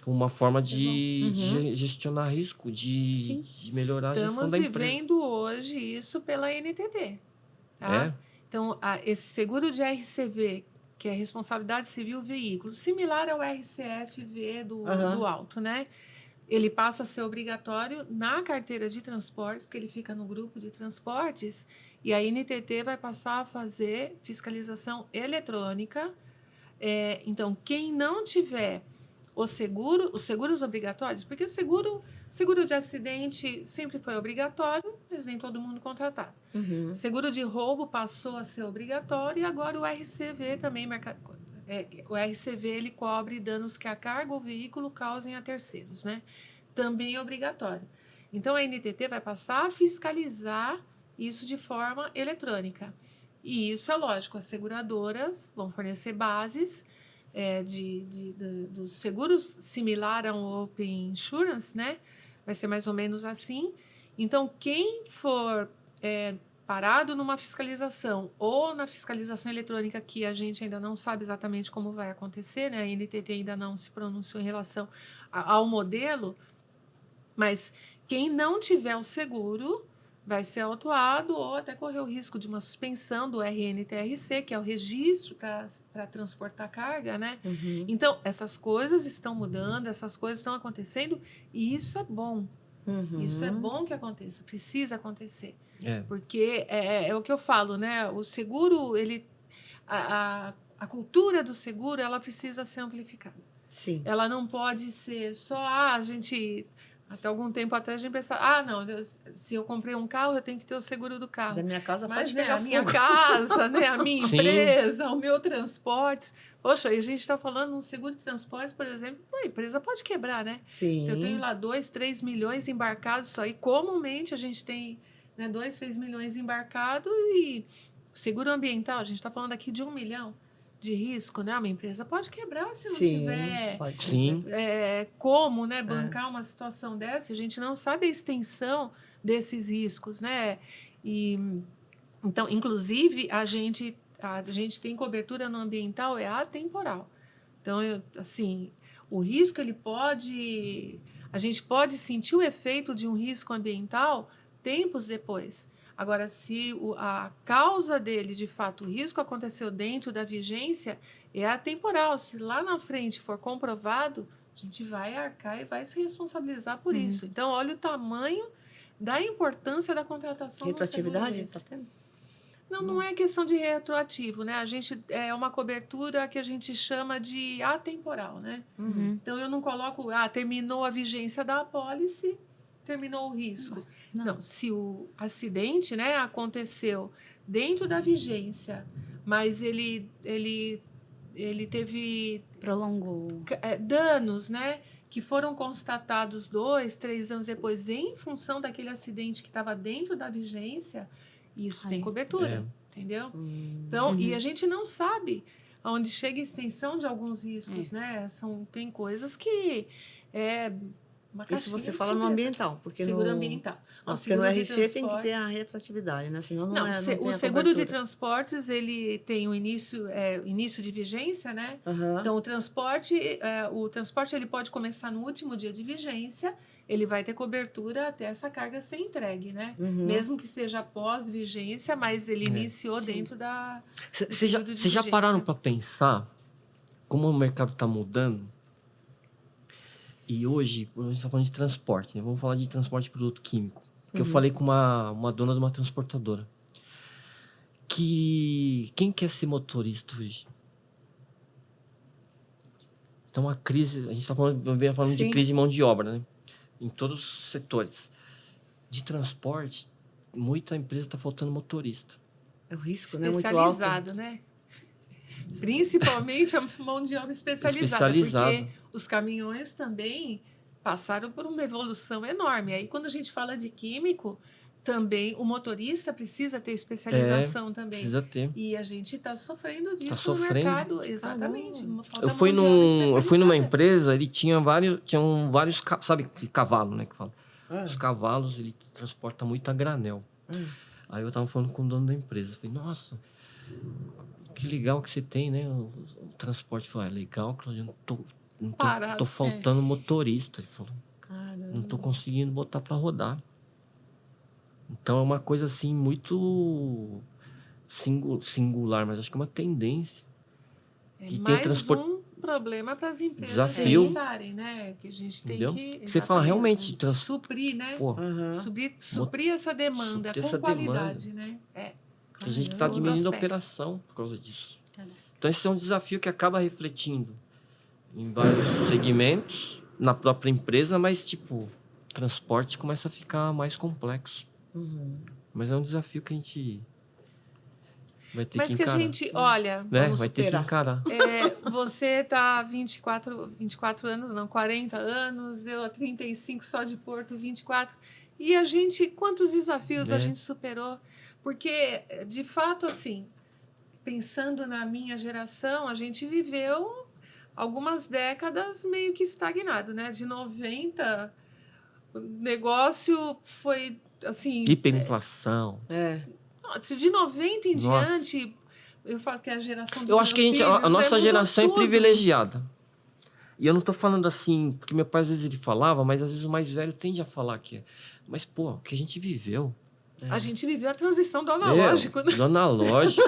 Como uma forma Isso é de gestionar risco, de melhorar a gestão Estamos da empresa. vivendo hoje isso pela NTT. Tá? Então, esse seguro de RCV, que é Responsabilidade Civil Veículo, similar ao RCFV do auto, né? Ele passa a ser obrigatório na carteira de transportes, porque ele fica no grupo de transportes, e a NTT vai passar a fazer fiscalização eletrônica. Então, quem não tiver os seguros obrigatórios, porque o seguro de acidente sempre foi obrigatório, mas nem todo mundo contratava. Uhum. Seguro de roubo passou a ser obrigatório e agora o RCV também, o RCV ele cobre danos que a carga ou veículo causem a terceiros, né? Também é obrigatório. Então a NTT vai passar a fiscalizar isso de forma eletrônica. E isso é lógico, as seguradoras vão fornecer bases dos seguros similar a um Open Insurance, né? Vai ser mais ou menos assim. Então, quem for parado numa fiscalização ou na fiscalização eletrônica, que a gente ainda não sabe exatamente como vai acontecer, né? A NTT ainda não se pronunciou em relação ao modelo, mas quem não tiver o seguro vai ser autuado ou até correr o risco de uma suspensão do RNTRC, que é o registro para transportar carga, né? Uhum. Então, essas coisas estão mudando, essas coisas estão acontecendo, e isso é bom. Uhum. Isso é bom que aconteça, precisa acontecer. É. Porque é o que eu falo, né? O seguro, a cultura do seguro, ela precisa ser amplificada. Sim. Ela não pode ser só, a gente... Até algum tempo atrás a gente pensava, não, se eu comprei um carro, eu tenho que ter o seguro do carro. Da minha casa Mas, pode né, pegar a minha fogo. casa, né, a minha Sim. empresa, o meu transporte. Poxa, e a gente está falando um seguro de transporte, por exemplo, a empresa pode quebrar, né? Sim. Então, eu tenho lá 2, 3 milhões embarcados só. E comumente a gente tem 2, 3 milhões embarcados e seguro ambiental, a gente está falando aqui de 1 milhão de risco, né? Uma empresa pode quebrar se não tiver pode ser. Sim. como, né, bancar uma situação dessa. A gente não sabe a extensão desses riscos, né? E então, inclusive, a gente tem cobertura no ambiental atemporal. Então, assim, o risco a gente pode sentir o efeito de um risco ambiental tempos depois. Agora, se a causa dele, de fato, o risco aconteceu dentro da vigência, é atemporal. Se lá na frente for comprovado, a gente vai arcar e vai se responsabilizar por isso. Então, olha o tamanho da importância da contratação de um seguro Retroatividade? desse. Tá tendo? Não é questão de retroativo, né? A gente é uma cobertura que a gente chama de atemporal, né? Uhum. Então, eu não coloco, terminou a vigência da apólice, terminou o risco. Não, se o acidente, né, aconteceu dentro da vigência, mas ele teve Prolongou. danos, né? Que foram constatados 2, 3 anos depois, em função daquele acidente que estava dentro da vigência, isso tem Ai. cobertura, entendeu? Hum. Então, e Uhum. a gente não sabe aonde chega a extensão de alguns riscos, né? Tem coisas que é uma Isso caixinha você de fala no surpresa. ambiental, porque Seguro no, ambiental. Ó, porque no seguro de RC tem que transporte- ter a retroatividade, né? Senão não, Não, não tem o a seguro de cobertura. transportes, ele tem o início de vigência, né? Aham. Então, o transporte ele pode começar no último dia de vigência, ele vai ter cobertura até essa carga ser entregue, né? Uhum. Mesmo que seja após vigência, mas ele iniciou Sim. dentro da... Vocês já, período de vocês já vigência. pararam para pensar como o mercado está mudando? E hoje, a gente está falando de transporte, né? Vamos falar de transporte de produto químico. Porque eu Uhum. falei com uma dona de uma transportadora. Quem quer ser motorista hoje? Então, a crise... A gente está falando de Sim. crise de mão de obra, né? Em todos os setores. De transporte, muita empresa está faltando motorista. É o risco, né? Muito alto. Especializado, né? Principalmente a mão de obra especializada, Especializado. porque os caminhões também passaram por uma evolução enorme. Aí, quando a gente fala de químico, também o motorista precisa ter especialização também. Precisa ter. E a gente está sofrendo disso no sofrendo. mercado, exatamente. Falta Eu fui, mão de obra eu fui numa especializada. empresa, ele tinham vários, sabe, cavalo, né, que fala. Ah. Os cavalos, ele transporta muito a granel. Aí eu tava falando com o dono da empresa, falei, nossa, que legal que você tem, né, o transporte. Eu falei, legal, Claudio, eu não Parado, tô faltando motorista. Ele falou, Caramba. não tô conseguindo botar para rodar. Então é uma coisa assim muito singular, mas acho que é uma tendência. É E tem mais transporte- um problema para as empresas Desafio. pensarem, né? Que a gente tem Entendeu? que Você fala, exatamente, realmente, suprir, né? Pô, Aham. Suprir essa demanda suprir com essa qualidade, né? a gente está Caramba. diminuindo a Aspecto. operação por causa disso. Caramba. Então esse é um desafio que acaba refletindo em vários segmentos, na própria empresa, mas tipo, transporte começa a ficar mais complexo. Uhum. Mas é um desafio que a gente vai ter Mas que que a encarar. gente, olha, Né? Vamos Vai ter que superar. encarar. você tá 24 anos, não, 40 anos, eu há 35 só de Porto, 24. E a gente, quantos desafios a É. gente superou? Porque, de fato, assim, pensando na minha geração, a gente viveu algumas décadas meio que estagnado, né? De 90, o negócio foi, assim... Hiperinflação. É. De 90 em Nossa. diante, eu falo que é a geração dos Eu acho que meus a filhos, né, nossa mudou geração é tudo. privilegiada. E eu não tô falando assim, porque meu pai às vezes ele falava, mas às vezes o mais velho tende a falar que é. Mas, pô, o que a gente viveu. A gente viveu a transição do analógico, né? Do analógico,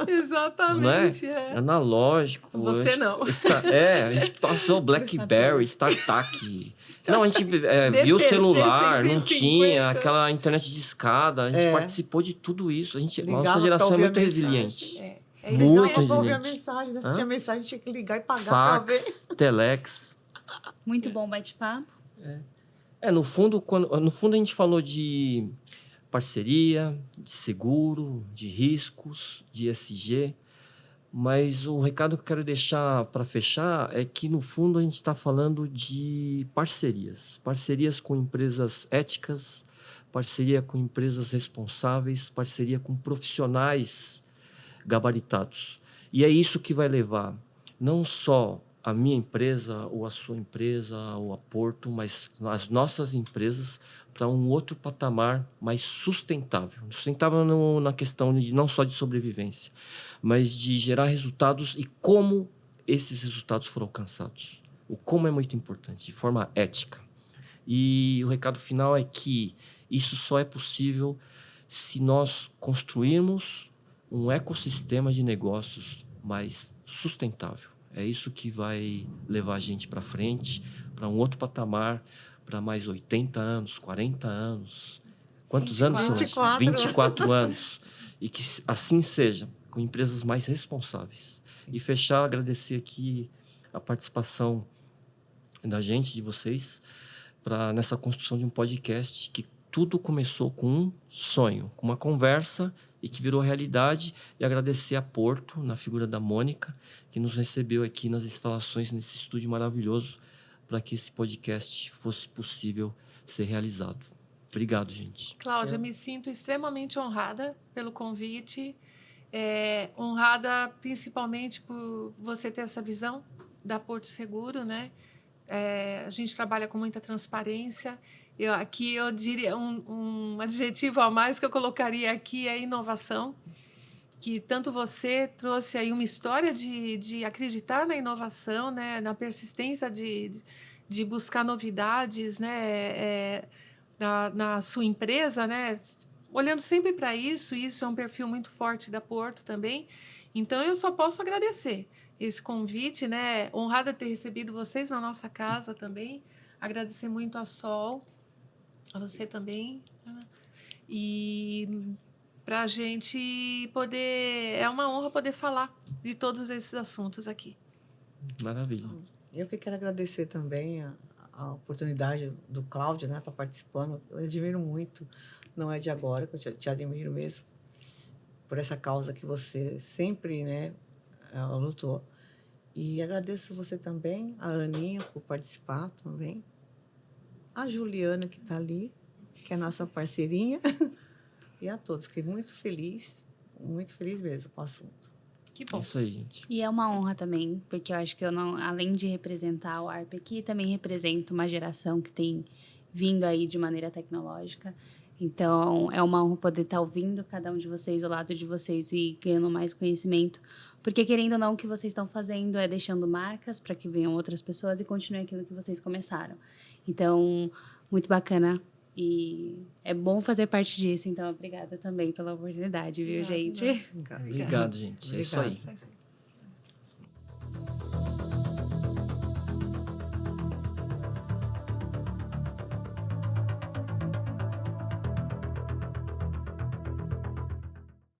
Exatamente, analógico. Você a gente não. a gente passou BlackBerry, StarTAC. Não, a gente viu o BTC celular, não 650. tinha aquela internet de escada. A gente É. participou de tudo isso. A Ligava nossa pra geração é ouvir a muito mensagem. resiliente. É Muito isso Ligava mesmo. pra ouvir a resiliente. mensagem, né? Se Hã? tinha mensagem, tinha que ligar e pagar pra ver. Fax, telex. Muito bom bate-papo. No fundo a gente falou de parceria, de seguro, de riscos, de ESG, mas o recado que eu quero deixar para fechar é que, no fundo, a gente está falando de parcerias com empresas éticas, parceria com empresas responsáveis, parceria com profissionais gabaritados. E é isso que vai levar não só a minha empresa, ou a sua empresa, ou a Porto, mas as nossas empresas para um outro patamar mais sustentável. Sustentável na questão de não só de sobrevivência, mas de gerar resultados e como esses resultados foram alcançados. O como é muito importante, de forma ética. E o recado final é que isso só é possível se nós construirmos um ecossistema de negócios mais sustentável. É isso que vai levar a gente para frente, para um outro patamar, para mais 80 anos, 40 anos. Quantos 24. anos? 24. 24 anos. E que assim seja, com empresas mais responsáveis. Sim. E fechar, agradecer aqui a participação da gente, de vocês, nessa construção de um podcast que tudo começou com um sonho, com uma conversa e que virou realidade. E agradecer a Porto, na figura da Mônica, que nos recebeu aqui nas instalações, nesse estúdio maravilhoso, para que esse podcast fosse possível ser realizado. Obrigado, gente. Cláudia, me sinto extremamente honrada pelo convite, honrada principalmente por você ter essa visão da Porto Seguro, né? A gente trabalha com muita transparência. Aqui eu diria um adjetivo a mais que eu colocaria aqui é inovação, que tanto você trouxe aí uma história de acreditar na inovação, né? Na persistência de buscar novidades, né? Na sua empresa, né? Olhando sempre para isso é um perfil muito forte da Porto também. Então, eu só posso agradecer esse convite, né? Honrada ter recebido vocês na nossa casa também. Agradecer muito a Sol, a você também, Ana. E para a gente poder... É uma honra poder falar de todos esses assuntos aqui. Maravilha. Eu que quero agradecer também a oportunidade do Cláudio, né, estar participando. Eu admiro muito, não é de agora, que eu te admiro mesmo, por essa causa que você sempre, né, lutou. E agradeço você também, a Aninha, por participar também, a Juliana, que está ali, que é nossa parceirinha, e a todos. Fiquei muito feliz mesmo com o assunto. Que bom. Isso aí, gente. E é uma honra também, porque eu acho que eu não, além de representar o ARP aqui, também represento uma geração que tem vindo aí de maneira tecnológica. Então, é uma honra poder estar ouvindo cada um de vocês, ao lado de vocês e ganhando mais conhecimento. Porque, querendo ou não, o que vocês estão fazendo é deixando marcas para que venham outras pessoas e continue aquilo que vocês começaram. Então, muito bacana. E é bom fazer parte disso. Então, obrigada também pela oportunidade, viu, Obrigada. gente? Obrigada. Obrigado, gente. É isso aí. Obrigada.